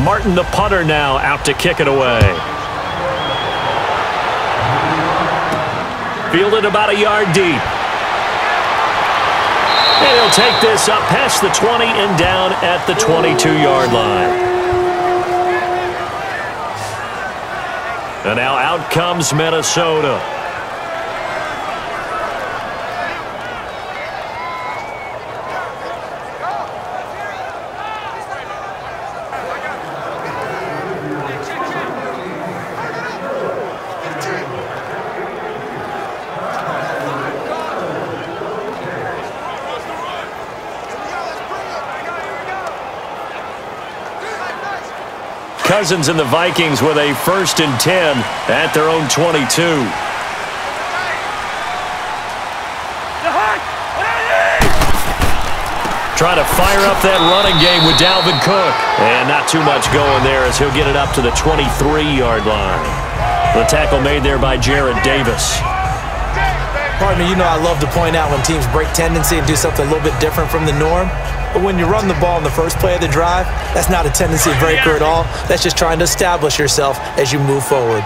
Martin, the punter, now out to kick it away. Fielded about a yard deep. And he'll take this up past the 20 and down at the 22-yard line. And now out comes Minnesota. Cousins and the Vikings with a 1st and 10 at their own 22. Trying to fire up that running game with Dalvin Cook. And not too much going there as he'll get it up to the 23-yard line. The tackle made there by Jared Davis. Partner, you know I love to point out when teams break tendency and do something a little bit different from the norm. But when you run the ball in the first play of the drive, that's not a tendency breaker at all. That's just trying to establish yourself as you move forward.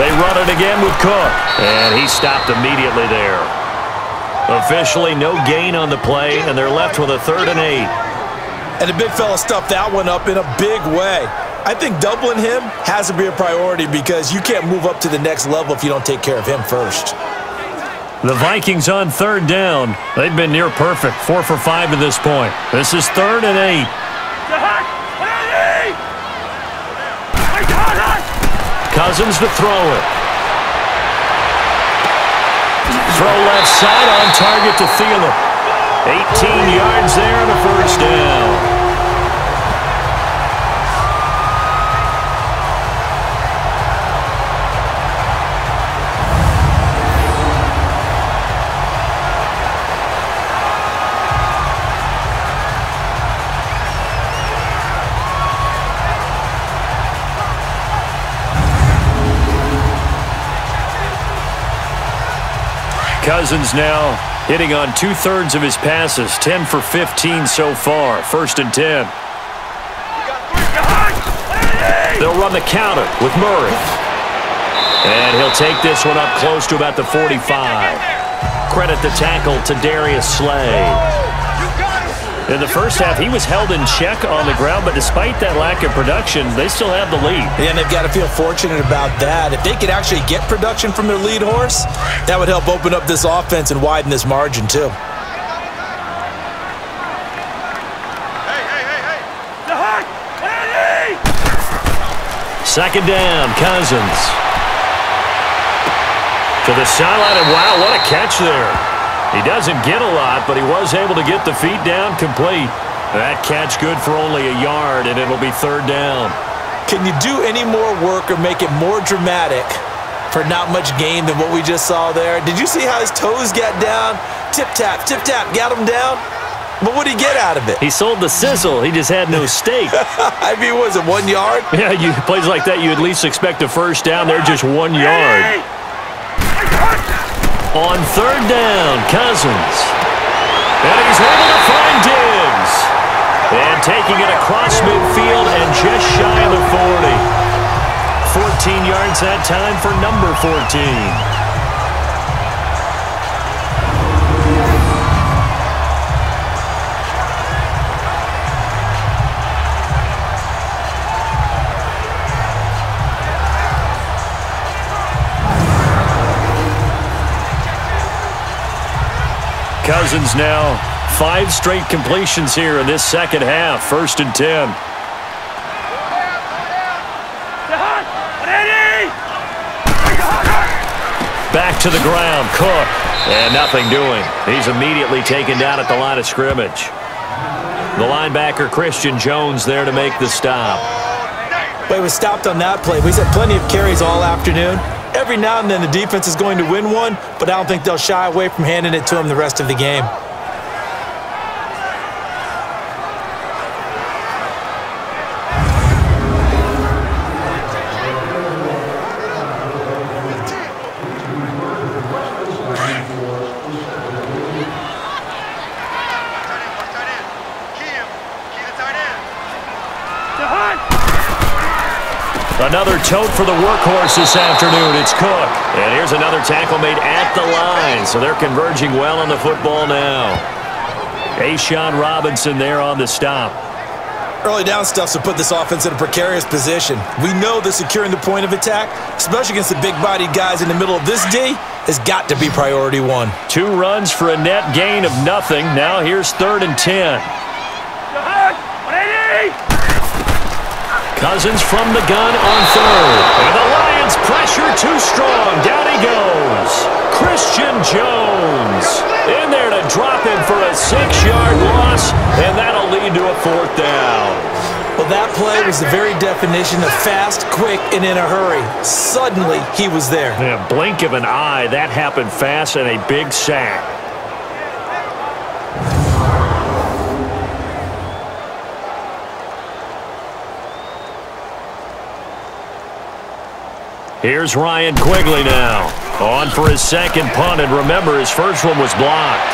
They run it again with Cook, and he stopped immediately there. Officially no gain on the play, and they're left with a 3rd and 8. And the big fella stuffed that one up in a big way. I think doubling him has to be a priority because you can't move up to the next level if you don't take care of him first. The Vikings on 3rd down. They've been near perfect, 4 for 5 to this point. This is 3rd and 8. Cousins to throw it. Throw left side on target to Thielen. 18 yards there and a 1st down. Cousins now hitting on 2/3 of his passes, 10 for 15 so far, 1st and 10. They'll run the counter with Murray. And he'll take this one up close to about the 45. Credit the tackle to Darius Slay. In the first half, he was held in check on the ground, but despite that lack of production, they still have the lead. And they've got to feel fortunate about that. If they could actually get production from their lead horse, that would help open up this offense and widen this margin too. Second down, Cousins. To the sideline, and wow, what a catch there. He doesn't get a lot, but he was able to get the feet down complete. That catch good for only a yard, and it'll be 3rd down. Can you do any more work or make it more dramatic for not much gain than what we just saw there? Did you see how his toes got down? Tip-tap, got him down. But what did he get out of it? He sold the sizzle. He just had no steak. I mean, was it 1 yard? Yeah, plays like that, you at least expect a 1st down. They're just 1 yard. On 3rd down, Cousins. And he's able to find Diggs. And taking it across midfield and just shy of the 40. 14 yards that time for number 14. Cousins now 5 straight completions here in this second half. 1st and 10. Back to the ground, Cook. And nothing doing. He's immediately taken down at the line of scrimmage. The linebacker, Christian Jones, there to make the stop. Well, he was stopped on that play. He's had plenty of carries all afternoon. Every now and then the defense is going to win one, but I don't think they'll shy away from handing it to him the rest of the game. Another tote for the workhorse this afternoon. It's Cook. And here's another tackle made at the line. So they're converging well on the football now. A'Shawn Robinson there on the stop. Early down stuff to put this offense in a precarious position. We know that securing the point of attack, especially against the big-bodied guys in the middle of this D, has got to be priority one. 2 runs for a net gain of nothing. Now here's 3rd and 10. Cousins from the gun on 3rd. And the Lions pressure too strong. Down he goes. Christian Jones in there to drop him for a 6-yard loss, and that'll lead to a 4th down. Well, that play was the very definition of fast, quick, and in a hurry. Suddenly, he was there. In a blink of an eye, that happened fast, and a big sack. Here's Ryan Quigley now. On for his 2nd punt, and remember, his first one was blocked.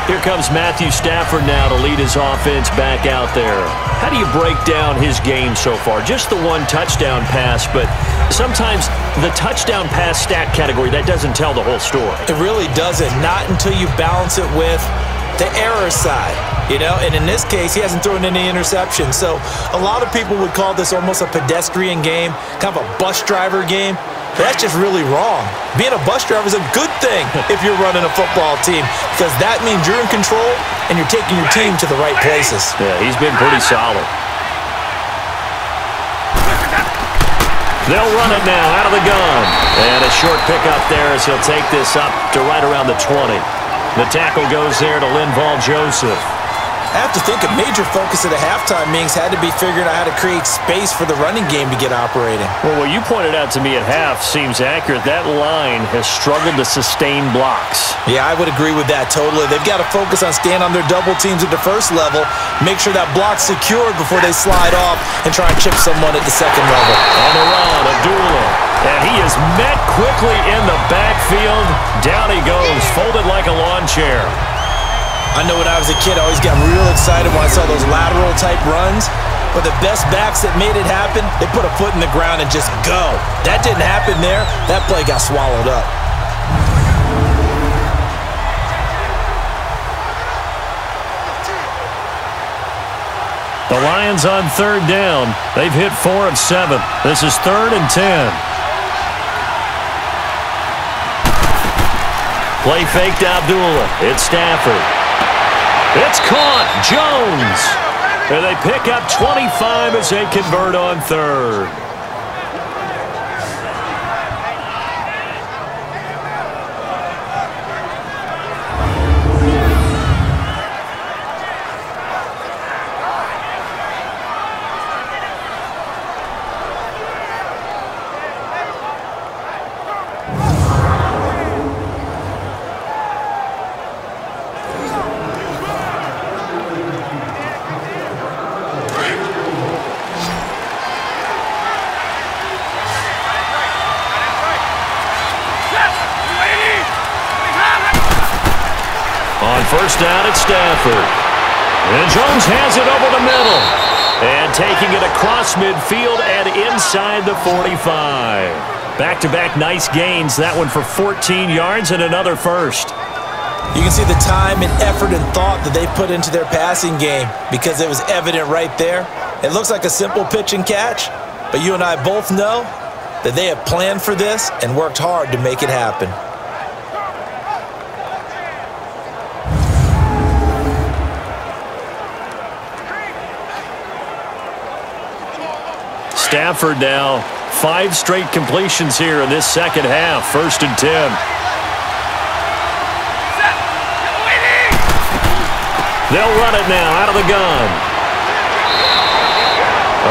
Here comes Matthew Stafford now to lead his offense back out there. How do you break down his game so far? Just the 1 touchdown pass, but sometimes the touchdown pass stat category, that doesn't tell the whole story. It really doesn't. Not until you balance it with the error side, you know, and in this case, he hasn't thrown any interceptions. So a lot of people would call this almost a pedestrian game, kind of a bus driver game. But that's just really wrong. Being a bus driver is a good thing if you're running a football team, because that means you're in control and you're taking your team to the right places. Yeah, he's been pretty solid. They'll run it now out of the gun. And a short pickup there as he'll take this up to right around the 20. The tackle goes there to Linval Joseph. I have to think a major focus of the halftime meetings had to be figuring out how to create space for the running game to get operating. Well, what you pointed out to me at half seems accurate. That line has struggled to sustain blocks. Yeah, I would agree with that totally. They've got to focus on staying on their double teams at the first level, make sure that block's secured before they slide off and try and chip someone at the second level. On the run, Abdullah. And he is met quickly in the backfield. Down he goes, folded like a lawn chair. I know when I was a kid, I always got real excited when I saw those lateral-type runs. But the best backs that made it happen, they put a foot in the ground and just go. That didn't happen there. That play got swallowed up. The Lions on 3rd down. They've hit 4 of 7. This is 3rd and 10. Play fake to Abdullah. It's Stafford. It's caught. Jones. And they pick up 25 as they convert on 3rd. First down at Stafford. And Jones has it over the middle. And taking it across midfield and inside the 45. Back-to-back nice gains. That one for 14 yards and another first. You can see the time and effort and thought that they put into their passing game because it was evident right there. It looks like a simple pitch and catch, but you and I both know that they have planned for this and worked hard to make it happen. Stafford now, 5 straight completions here in this second half. 1st and 10. They'll run it now out of the gun.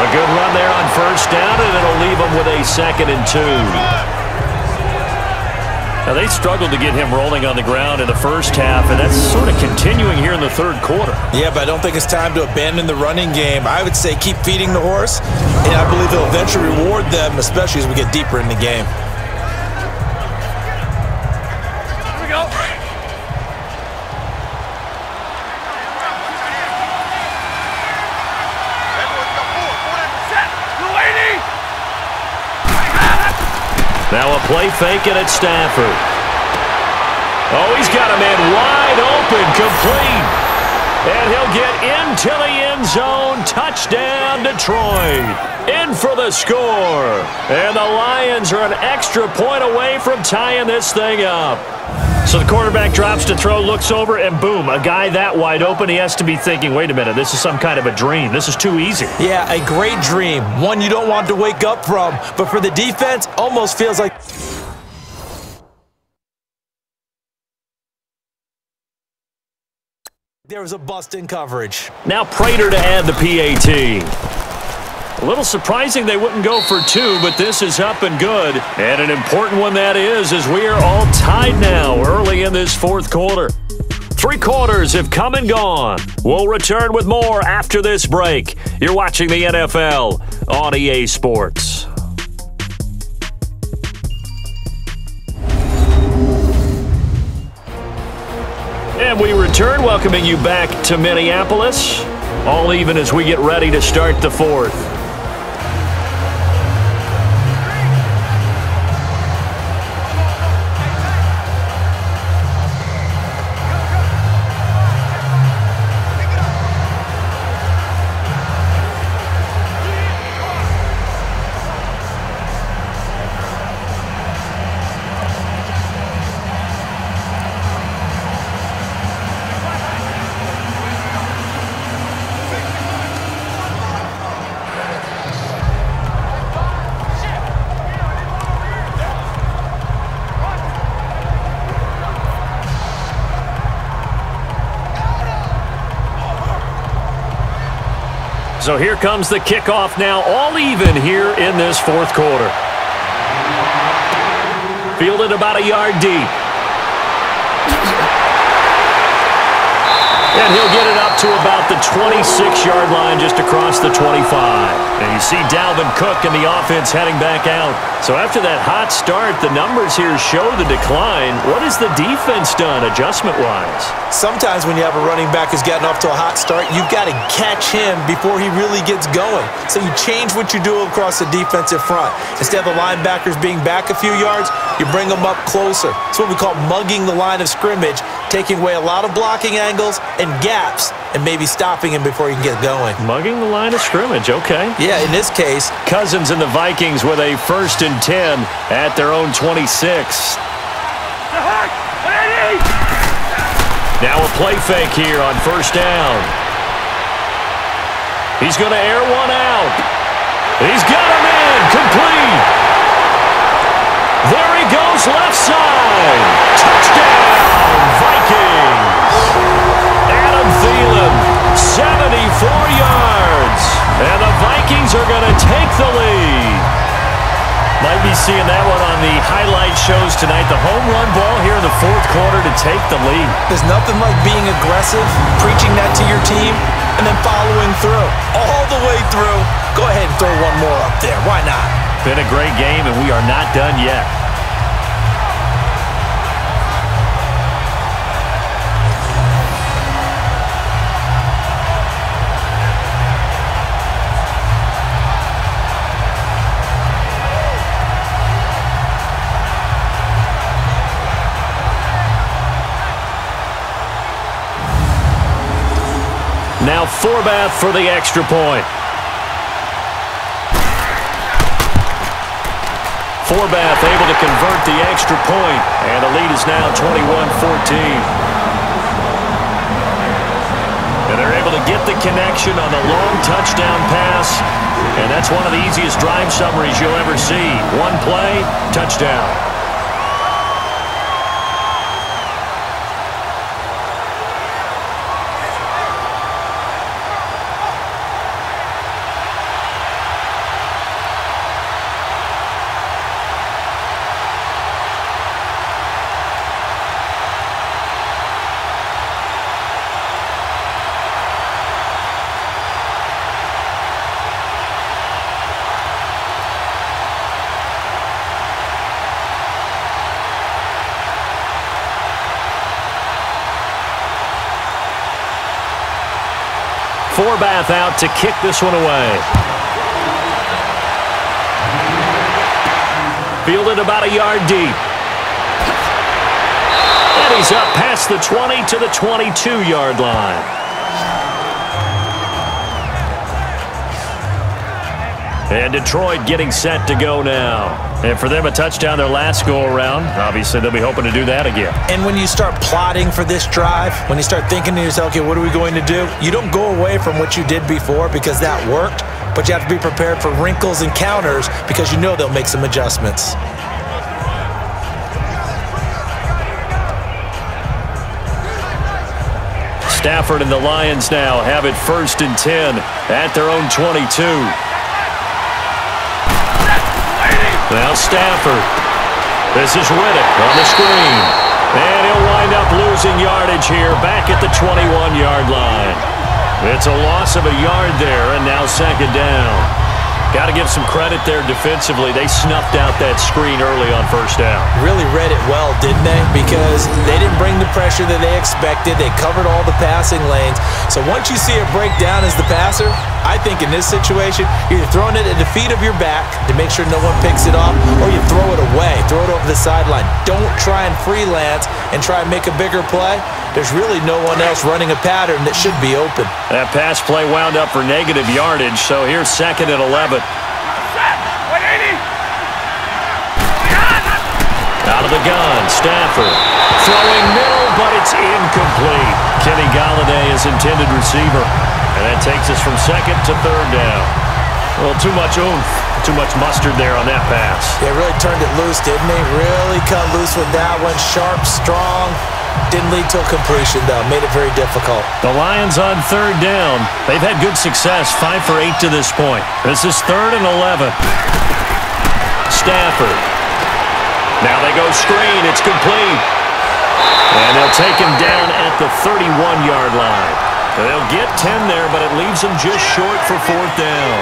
A good run there on 1st down, and it'll leave them with a 2nd and 2. Now, they struggled to get him rolling on the ground in the first half, and that's sort of continuing here in the 3rd quarter. Yeah, but I don't think it's time to abandon the running game. I would say keep feeding the horse, and I believe it'll eventually reward them, especially as we get deeper in the game. Here we go. Now a play fake and it's Stafford. Oh, he's got a man wide open, complete. And he'll get into the end zone. Touchdown, Detroit. In for the score. And the Lions are an extra point away from tying this thing up. So the quarterback drops to throw, looks over, and boom, a guy that wide open, he has to be thinking, wait a minute, this is some kind of a dream. This is too easy. Yeah, a great dream. One you don't want to wake up from. But for the defense, almost feels like... there was a bust in coverage. Now Prater to add the PAT. A little surprising they wouldn't go for two, but this is up and good. And an important one that is, as we are all tied now early in this fourth quarter. 3 quarters have come and gone. We'll return with more after this break. You're watching the NFL on EA Sports. And we return, welcoming you back to Minneapolis. All even as we get ready to start the fourth. So here comes the kickoff now, all even here in this fourth quarter. Fielded about a yard deep. And he'll get it up to about the 26-yard line, just across the 25. And you see Dalvin Cook and the offense heading back out. So after that hot start, the numbers here show the decline. What has the defense done adjustment-wise? Sometimes when you have a running back who's gotten off to a hot start, you've got to catch him before he really gets going. So you change what you do across the defensive front. Instead of the linebackers being back a few yards, you bring them up closer. It's what we call mugging the line of scrimmage, taking away a lot of blocking angles and gaps and maybe stopping him before he can get going. Mugging the line of scrimmage, okay. Yeah, in this case, Cousins and the Vikings with a 1st and 10 at their own 26. Now a play fake here on 1st down. He's going to air one out. He's got him in, complete. There he goes, left side. Touchdown, Vikings. Adam Thielen, 74 yards. And the Vikings are going to take the lead. Might be seeing that one on the highlight shows tonight. The home run ball here in the fourth quarter to take the lead. There's nothing like being aggressive, preaching that to your team, and then following through. All the way through. Go ahead and throw one more up there. Why not? Been a great game, and we are not done yet. Now Forbath for the extra point. Forbath able to convert the extra point, and the lead is now 21-14. And they're able to get the connection on the long touchdown pass, and that's one of the easiest drive summaries you'll ever see. One play, touchdown. Forbath out to kick this one away. Fielded about a yard deep. And he's up past the 20 to the 22-yard line. And Detroit getting set to go now. And for them, a touchdown their last go-around. Obviously, they'll be hoping to do that again. And when you start plotting for this drive, when you start thinking to yourself, okay, what are we going to do? You don't go away from what you did before because that worked, but you have to be prepared for wrinkles and counters because you know they'll make some adjustments. Stafford and the Lions now have it 1st and 10 at their own 22. Now Stafford. This is Riddick on the screen. And he'll wind up losing yardage here back at the 21-yard line. It's a loss of a yard there, and now 2nd down. Got to give some credit there defensively. They snuffed out that screen early on 1st down. Really read it well, didn't they? Because they didn't bring the pressure that they expected. They covered all the passing lanes. So once you see it break down as the passer, I think in this situation, you're throwing it at the feet of your back to make sure no one picks it off, or you throw it away, throw it over the sideline. Don't try and freelance and try and make a bigger play. There's really no one else running a pattern that should be open. That pass play wound up for negative yardage, so here's 2nd and 11. Out of the gun, Stafford. Throwing middle, but it's incomplete. Kenny Golladay is intended receiver. And that takes us from 2nd to 3rd down. Well, too much oomph, too much mustard there on that pass. They really turned it loose, didn't they? Really cut loose with that one. Sharp, strong. Didn't lead to a completion, though. Made it very difficult. The Lions on 3rd down. They've had good success, 5 for 8 to this point. This is 3rd and 11. Stafford. Now they go screen. It's complete. And they'll take him down at the 31-yard line. They'll get 10 there, but it leaves them just short for 4th down.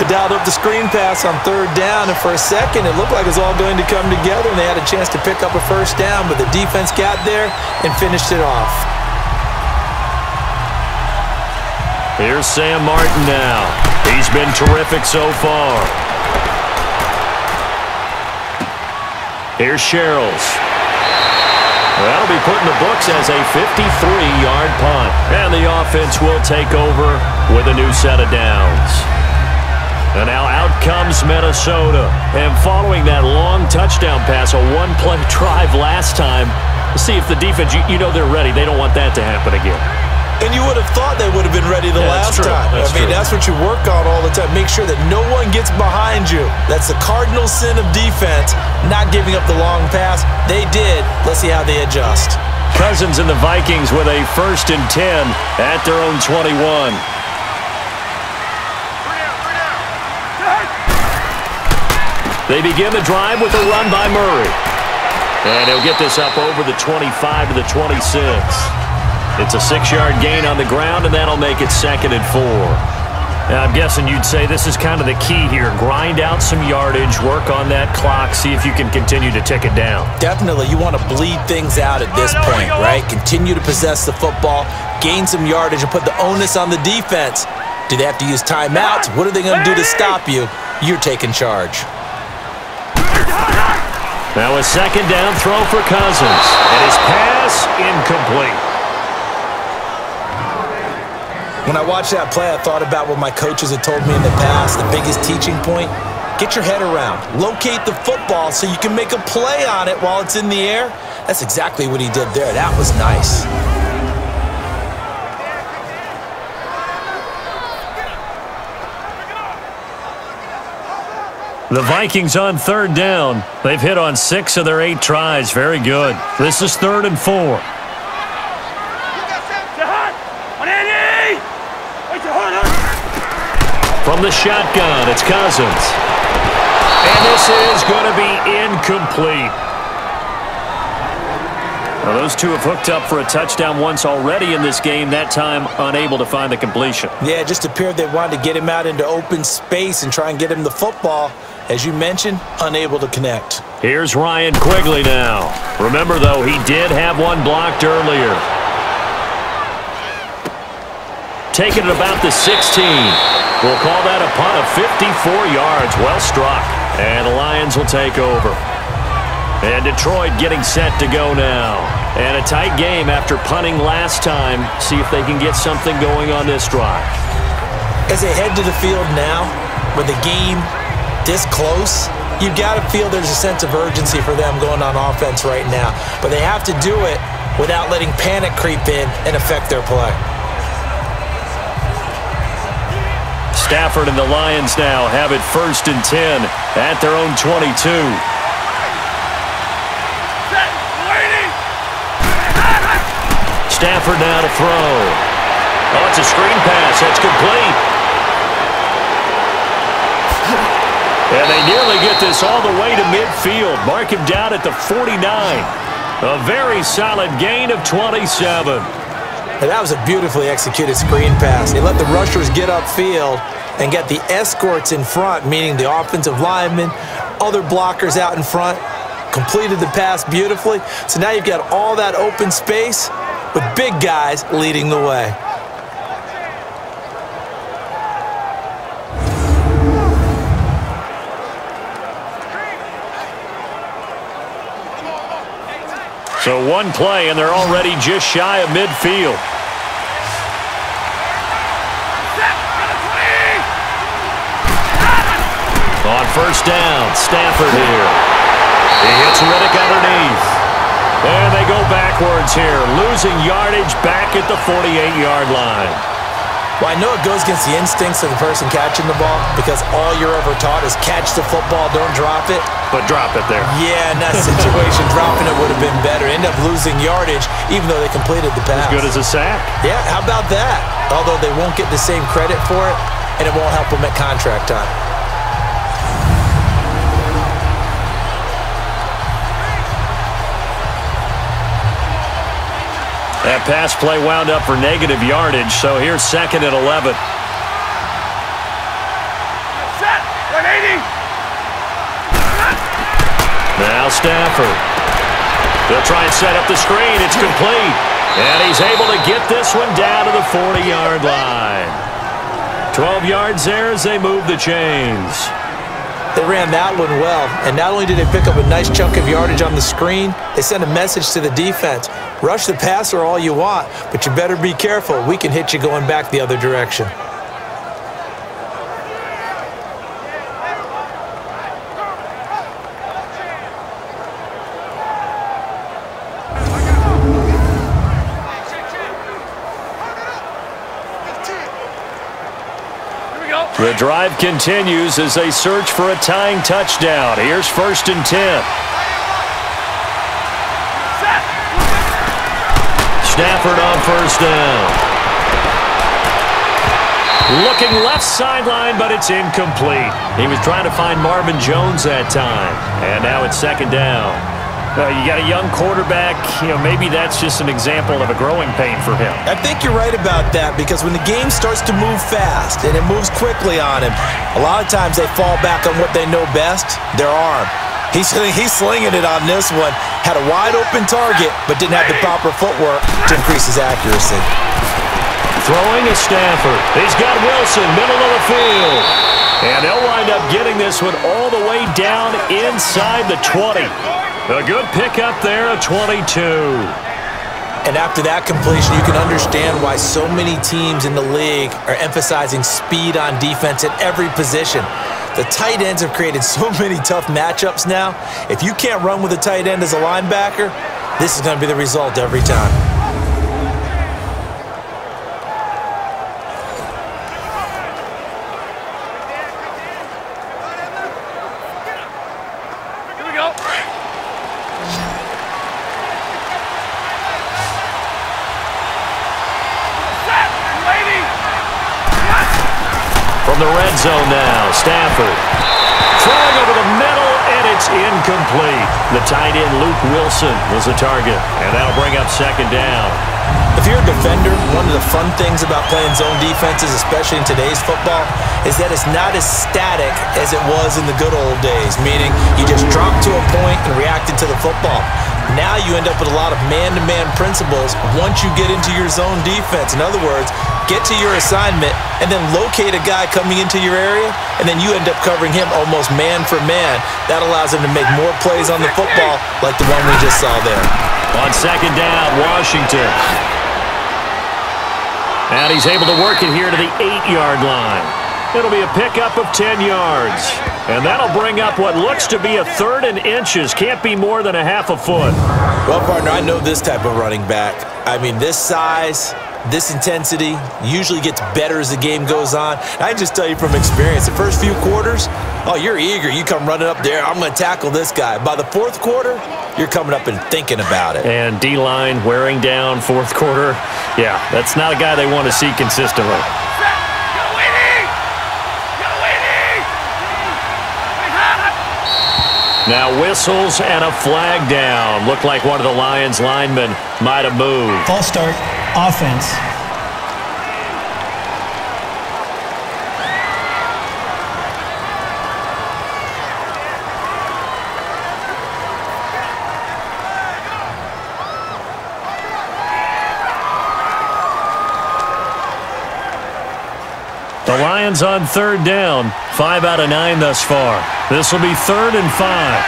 They dialed up the screen pass on 3rd down, and for a second, it looked like it was all going to come together, and they had a chance to pick up a 1st down, but the defense got there and finished it off. Here's Sam Martin now. He's been terrific so far. Here's Sherrills. That'll be put in the books as a 53-yard punt. And the offense will take over with a new set of downs. And now out comes Minnesota. And following that long touchdown pass, a one-play drive last time, see if the defense, you know they're ready. They don't want that to happen again. And you would have thought they would have been ready the last time. That's what you work on all the time. Make sure that no one gets behind you. That's the cardinal sin of defense, not giving up the long pass. They did. Let's see how they adjust. Cousins and the Vikings with a 1st and 10 at their own 21. They begin the drive with a run by Murray. And he'll get this up over the 25 to the 26. It's a 6-yard gain on the ground, and that'll make it 2nd and 4. Now, I'm guessing you'd say this is kind of the key here. Grind out some yardage, work on that clock, see if you can continue to tick it down. Definitely. You want to bleed things out at this point, right? Continue to possess the football, gain some yardage, and put the onus on the defense. Do they have to use timeouts? What are they going to do to stop you? You're taking charge. Now a 2nd down throw for Cousins. And his pass incomplete. When I watched that play, I thought about what my coaches had told me in the past. The biggest teaching point, get your head around. Locate the football so you can make a play on it while it's in the air. That's exactly what he did there. That was nice. The Vikings on 3rd down. They've hit on 6 of their 8 tries. Very good. This is 3rd and 4. From the shotgun, it's Cousins. And this is going to be incomplete. Well, those two have hooked up for a touchdown once already in this game, that time unable to find the completion. Yeah, it just appeared they wanted to get him out into open space and try and get him the football. As you mentioned, unable to connect. Here's Ryan Quigley now. Remember, though, he did have one blocked earlier. Taking it about the 16. We'll call that a punt of 54 yards. Well struck. And the Lions will take over. And Detroit getting set to go now. And a tight game after punting last time. See if they can get something going on this drive. As they head to the field now, with the game this close, you've got to feel there's a sense of urgency for them going on offense right now. But they have to do it without letting panic creep in and affect their play. Stafford and the Lions now have it 1st and 10 at their own 22. Stafford now to throw. Oh, it's a screen pass. That's complete. And they nearly get this all the way to midfield. Mark him down at the 49. A very solid gain of 27. And that was a beautifully executed screen pass. They let the rushers get upfield and get the escorts in front, meaning the offensive linemen, other blockers out in front, completed the pass beautifully. So now you've got all that open space with big guys leading the way. So one play, and they're already just shy of midfield. On 1st down, Stafford here. He hits Riddick underneath. And they go backwards here, losing yardage back at the 48-yard line. Well, I know it goes against the instincts of the person catching the ball because all you're ever taught is catch the football, don't drop it. But drop it there. Yeah, in that situation, dropping it would have been better. End up losing yardage even though they completed the pass. As good as a sack. Yeah, how about that? Although they won't get the same credit for it, and it won't help them at contract time. That pass play wound up for negative yardage, so here's 2nd and 11. Now Stafford. They'll try and set up the screen. It's complete. And he's able to get this one down to the 40-yard line. 12 yards there as they move the chains. They ran that one well, and not only did they pick up a nice chunk of yardage on the screen, they sent a message to the defense. Rush the passer all you want, but you better be careful. We can hit you going back the other direction. The drive continues as they search for a tying touchdown. Here's 1st and 10. Stafford on 1st down. Looking left sideline, but it's incomplete. He was trying to find Marvin Jones that time. And now it's 2nd down. You got a young quarterback, maybe that's just an example of a growing pain for him. I think you're right about that because when the game starts to move fast and it moves quickly on him, a lot of times they fall back on what they know best, their arm. He's slinging it on this one. Had a wide open target, but didn't have the proper footwork to increase his accuracy. Throwing is Stafford. He's got Wilson, middle of the field. And they'll wind up getting this one all the way down inside the 20. A good pickup there, a 22. And after that completion, you can understand why so many teams in the league are emphasizing speed on defense at every position. The tight ends have created so many tough matchups now. If you can't run with a tight end as a linebacker, this is going to be the result every time. From the red zone now, Stafford. Throwing over the middle, and it's incomplete. The tight end, Luke Wilson, was the target, and that'll bring up 2nd down. If you're a defender, one of the fun things about playing zone defenses, especially in today's football, is that it's not as static as it was in the good old days, meaning you just drop to a point and reacted to the football. Now you end up with a lot of man-to-man principles once you get into your zone defense. In other words, get to your assignment and then locate a guy coming into your area, and then you end up covering him almost man for man. That allows him to make more plays on the football like the one we just saw there. On second down, Washington. And he's able to work it here to the 8-yard line. It'll be a pickup of 10 yards. And that'll bring up what looks to be a 3rd and inches. Can't be more than a half a foot. Well, partner, I know this type of running back. I mean, this size, this intensity usually gets better as the game goes on. I can just tell you from experience, the first few quarters, oh, you're eager. You come running up there, I'm going to tackle this guy. By the 4th quarter, you're coming up and thinking about it. And D-line wearing down 4th quarter. Yeah, that's not a guy they want to see consistently. Now whistles and a flag down. Looked like one of the Lions linemen might have moved. False start, offense. The Lions on 3rd down. 5 out of 9 thus far. This will be 3rd and 5.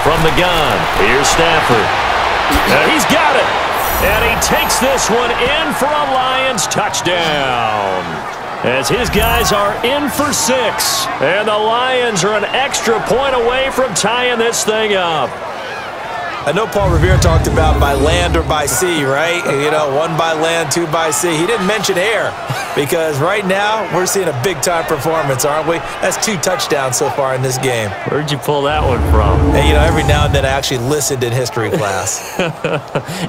From the gun, here's Stafford. And he's got it. And he takes this one in for a Lions touchdown. As his guys are in for 6. And the Lions are an extra point away from tying this thing up. I know Paul Revere talked about by land or by sea, right? You know, 1 by land, 2 by sea. He didn't mention air because right now we're seeing a big-time performance, aren't we? That's 2 touchdowns so far in this game. Where'd you pull that one from? And, you know, every now and then I actually listened in history class.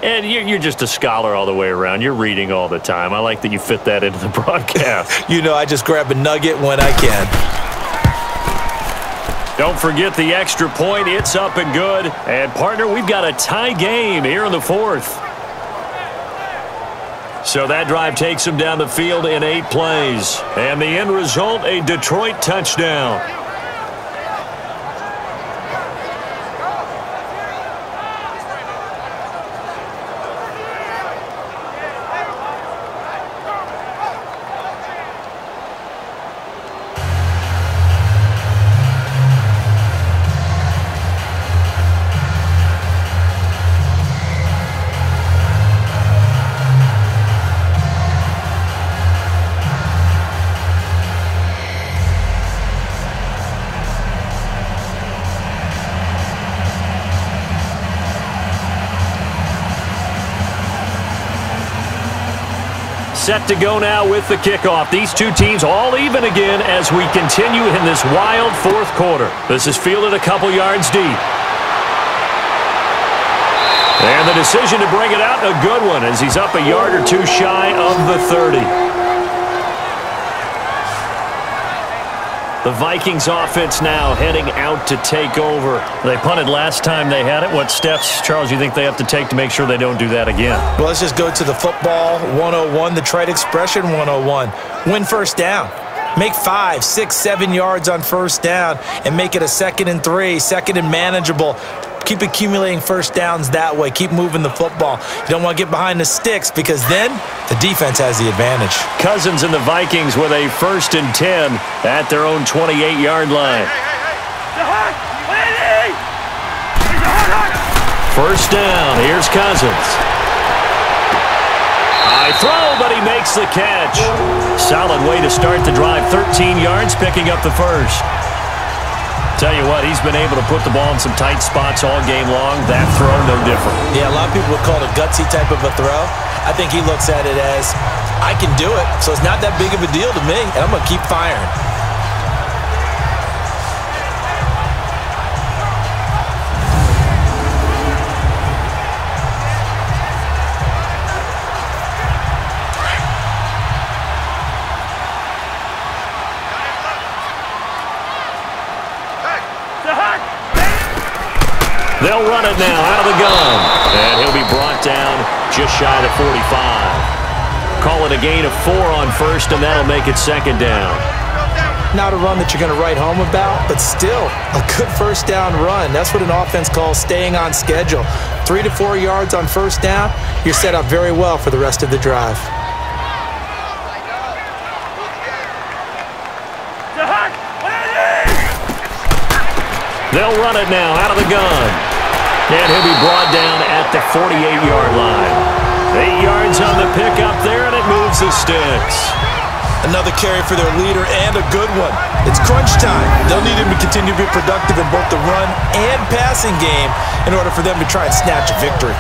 And you're just a scholar all the way around. You're reading all the time. I like that you fit that into the broadcast. You know, I just grab a nugget when I can. Don't forget the extra point. It's up and good. And, partner, we've got a tie game here in the 4th. So that drive takes them down the field in 8 plays. And the end result, a Detroit touchdown. Set to go now with the kickoff. These 2 teams all even again as we continue in this wild 4th quarter. This is fielded a couple yards deep. And the decision to bring it out, a good one, as he's up a yard or 2 shy of the 30. The Vikings offense now heading out to take over. They punted last time they had it. What steps, Charles, you think they have to take to make sure they don't do that again? Well, let's just go to the football 101, the trite expression 101. Win first down. Make 5, 6, 7 yards on first down and make it a 2nd and 3, 2nd and manageable. Keep accumulating first downs that way. Keep moving the football. You don't want to get behind the sticks because then the defense has the advantage. Cousins and the Vikings with a 1st and 10 at their own 28-yard line. First down. Here's Cousins. High throw, but he makes the catch. Solid way to start the drive. 13 yards, picking up the first. Tell you what, he's been able to put the ball in some tight spots all game long. That throw, no different. Yeah, a lot of people would call it a gutsy type of a throw. I think he looks at it as, I can do it, so it's not that big of a deal to me, and I'm going to keep firing. They'll run it now out of the gun. And he'll be brought down just shy of the 45. Call it a gain of 4 on first, and that'll make it 2nd down. Not a run that you're going to write home about, but still a good first down run. That's what an offense calls staying on schedule. 3 to 4 yards on first down, you're set up very well for the rest of the drive. They'll run it now out of the gun. And he'll be brought down at the 48-yard line. 8 yards on the pickup there, and it moves the sticks. Another carry for their leader, and a good one. It's crunch time. They'll need him to continue to be productive in both the run and passing game in order for them to try and snatch a victory.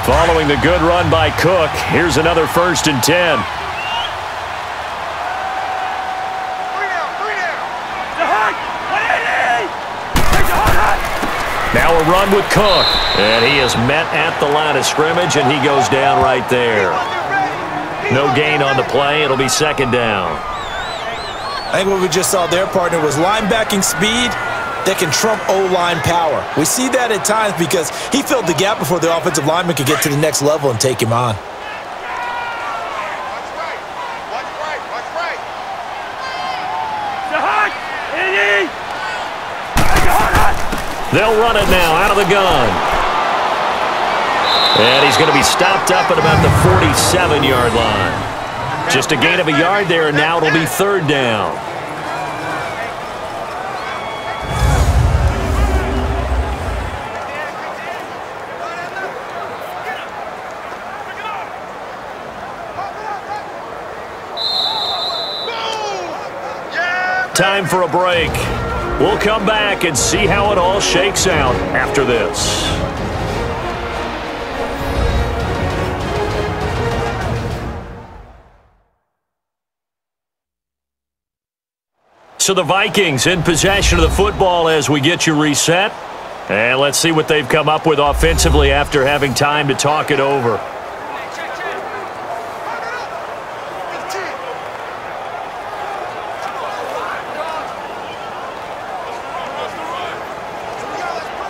Following the good run by Cook, here's another 1st and 10. Now a run with Cook, and he is met at the line of scrimmage, and he goes down right there. No gain on the play. It'll be 2nd down. I think what we just saw there, partner, was linebacking speed that can trump O-line power. We see that at times because he filled the gap before the offensive lineman could get to the next level and take him on. They'll run it now out of the gun. And he's going to be stopped up at about the 47-yard line. Just a gain of a yard there, and now it'll be 3rd down. Time for a break. We'll come back and see how it all shakes out after this. So the Vikings in possession of the football as we get you reset. And let's see what they've come up with offensively after having time to talk it over.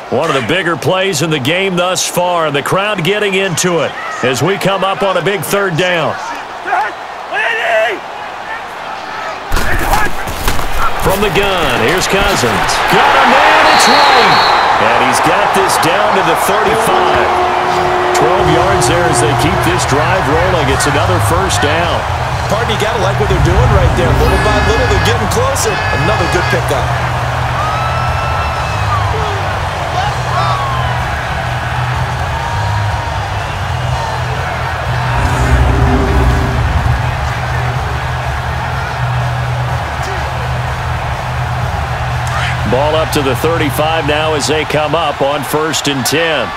One of the bigger plays in the game thus far, and the crowd getting into it as we come up on a big 3rd down. From the gun, here's Cousins. Got a man, it's right. And he's got this down to the 35. 12 yards there as they keep this drive rolling. It's another 1st down. Partner, you got to like what they're doing right there. Little by little, they're getting closer. Another good pickup. Ball up to the 35 now as they come up on 1st and 10.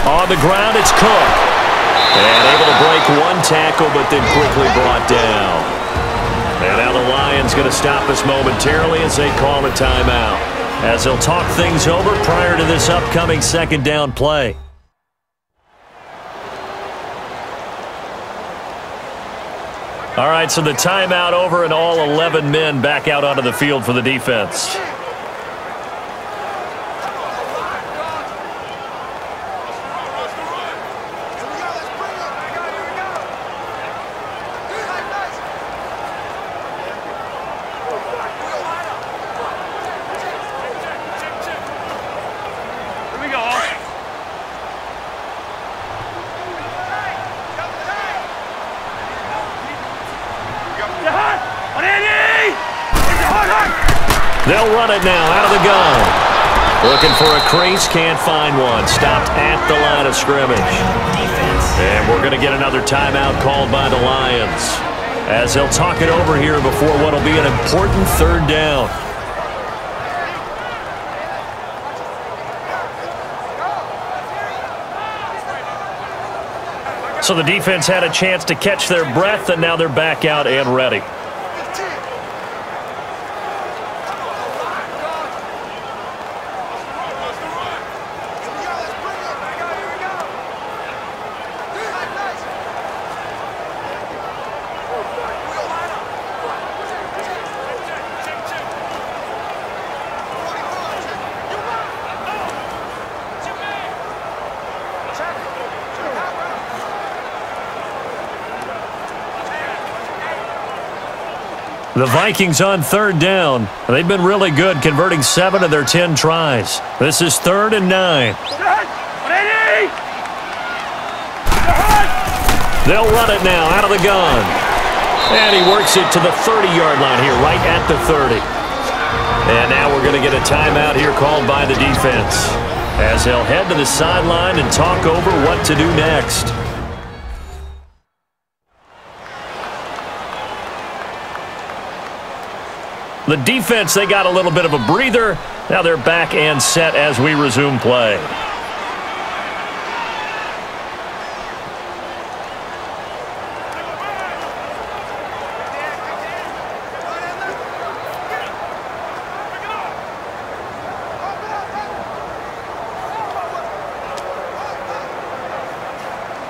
On the ground, it's Cook. And able to break one tackle, but then quickly brought down. And now the Lions going to stop us momentarily as they call a timeout, as they'll talk things over prior to this upcoming 2nd down play. All right, so the timeout over and all 11 men back out onto the field for the defense. They'll run it now out of the gun. Looking for a crease, can't find one. Stopped at the line of scrimmage. And we're going to get another timeout called by the Lions, as they'll talk it over here before what will be an important 3rd down. So the defense had a chance to catch their breath, and now they're back out and ready. The Vikings on third down. They've been really good, converting 7 of their 10 tries. This is 3rd and 9. They'll run it now out of the gun. And he works it to the 30-yard line here, right at the 30. And now we're going to get a timeout here called by the defense, as they'll head to the sideline and talk over what to do next. The defense, they got a little bit of a breather. Now they're back and set as we resume play.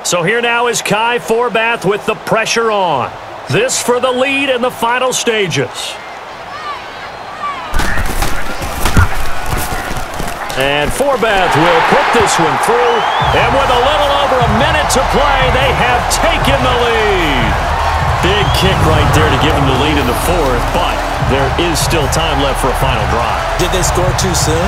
So here now is Kai Forbath with the pressure on. This for the lead in the final stages. And Forbath will put this one through. And with a little over a minute to play, they have taken the lead. Big kick right there to give them the lead in the 4th, but there is still time left for a final drive. Did they score too soon?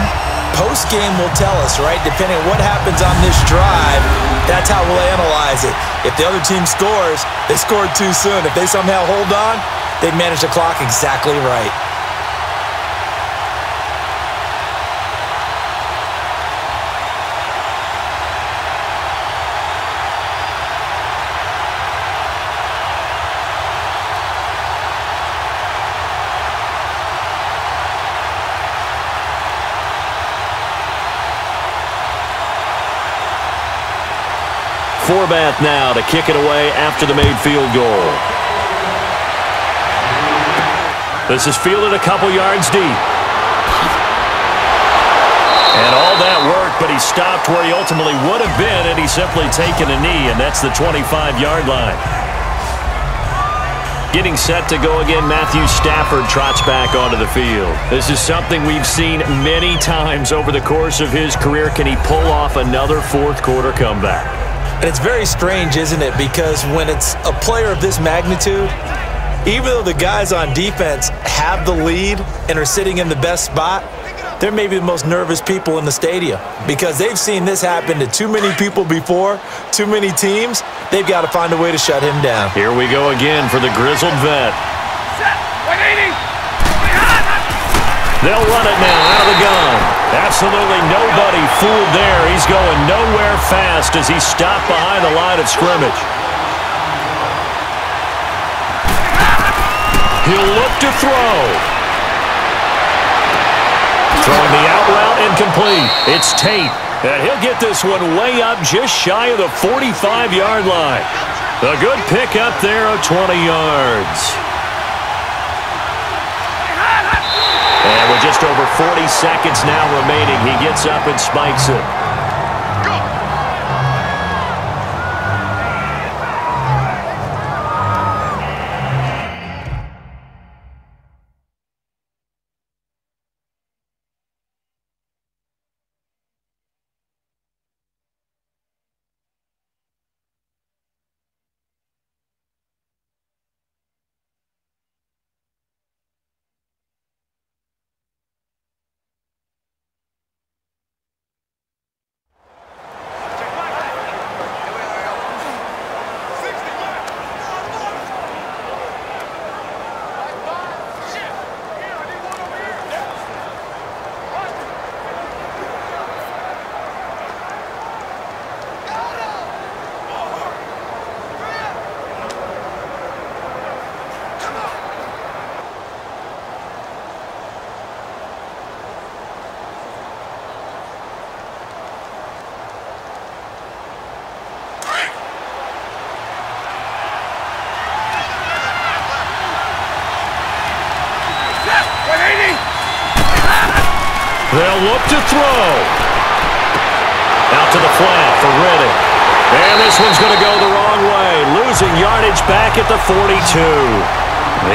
Post-game will tell us, right? Depending on what happens on this drive, that's how we'll analyze it. If the other team scores, they scored too soon. If they somehow hold on, they manage the clock exactly right. Forbath now to kick it away after the made field goal. This is fielded a couple yards deep. And all that work, but he stopped where he ultimately would have been, and he's simply taken a knee, and that's the 25-yard line. Getting set to go again, Matthew Stafford trots back onto the field. This is something we've seen many times over the course of his career. Can he pull off another fourth-quarter comeback? And it's very strange, isn't it? Because when it's a player of this magnitude, even though the guys on defense have the lead and are sitting in the best spot, they're maybe the most nervous people in the stadium because they've seen this happen to too many people before, too many teams. They've got to find a way to shut him down. Here we go again for the grizzled vet. They'll run it now out of the gun. Absolutely nobody fooled there. He's going nowhere fast as he's stopped behind the line of scrimmage. He'll look to throw. Throwing the out route incomplete. It's Tate. And he'll get this one way up just shy of the 45-yard line. A good pickup there of 20 yards. And with just over 40 seconds now remaining, he gets up and spikes it. They'll look to throw. Out to the flat for Reddick. And this one's going to go the wrong way. Losing yardage back at the 42.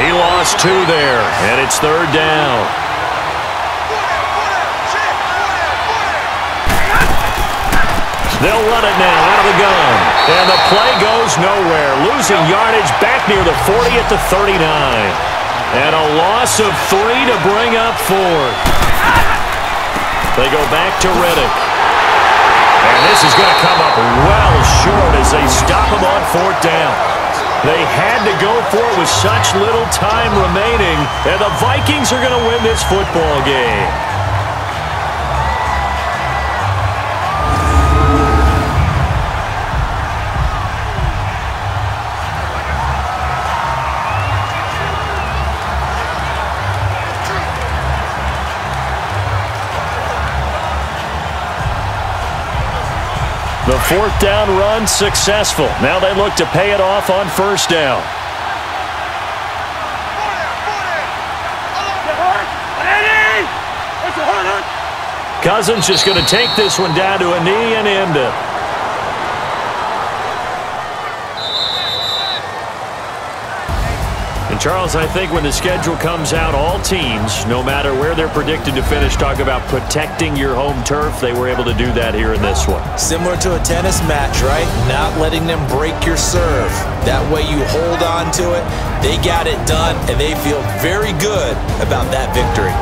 He lost 2 there, and it's 3rd down. They'll run it now out of the gun. And the play goes nowhere. Losing yardage back near the 40 at the 39. And a loss of 3 to bring up 4. They go back to Riddick. And this is going to come up well short as they stop him on 4th down. They had to go for it with such little time remaining, and the Vikings are going to win this football game. The 4th down run successful. Now they look to pay it off on 1st down. Cousins just going to take this one down to a knee and end it. And Charles, I think when the schedule comes out, all teams, no matter where they're predicted to finish, talk about protecting your home turf. They were able to do that here in this one. Similar to a tennis match, right? Not letting them break your serve. That way you hold on to it. They got it done, and they feel very good about that victory.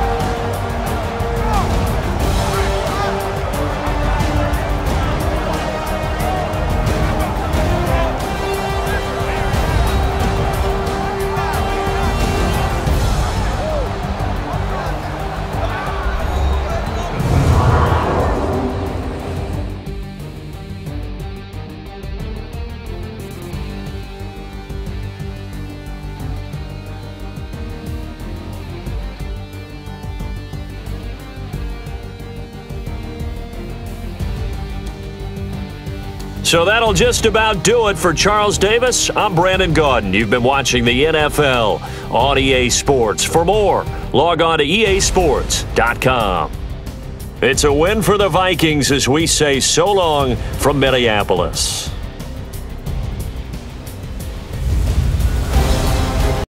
So that'll just about do it for Charles Davis. I'm Brandon Gaudin. You've been watching the NFL on EA Sports. For more, log on to easports.com. It's a win for the Vikings as we say so long from Minneapolis.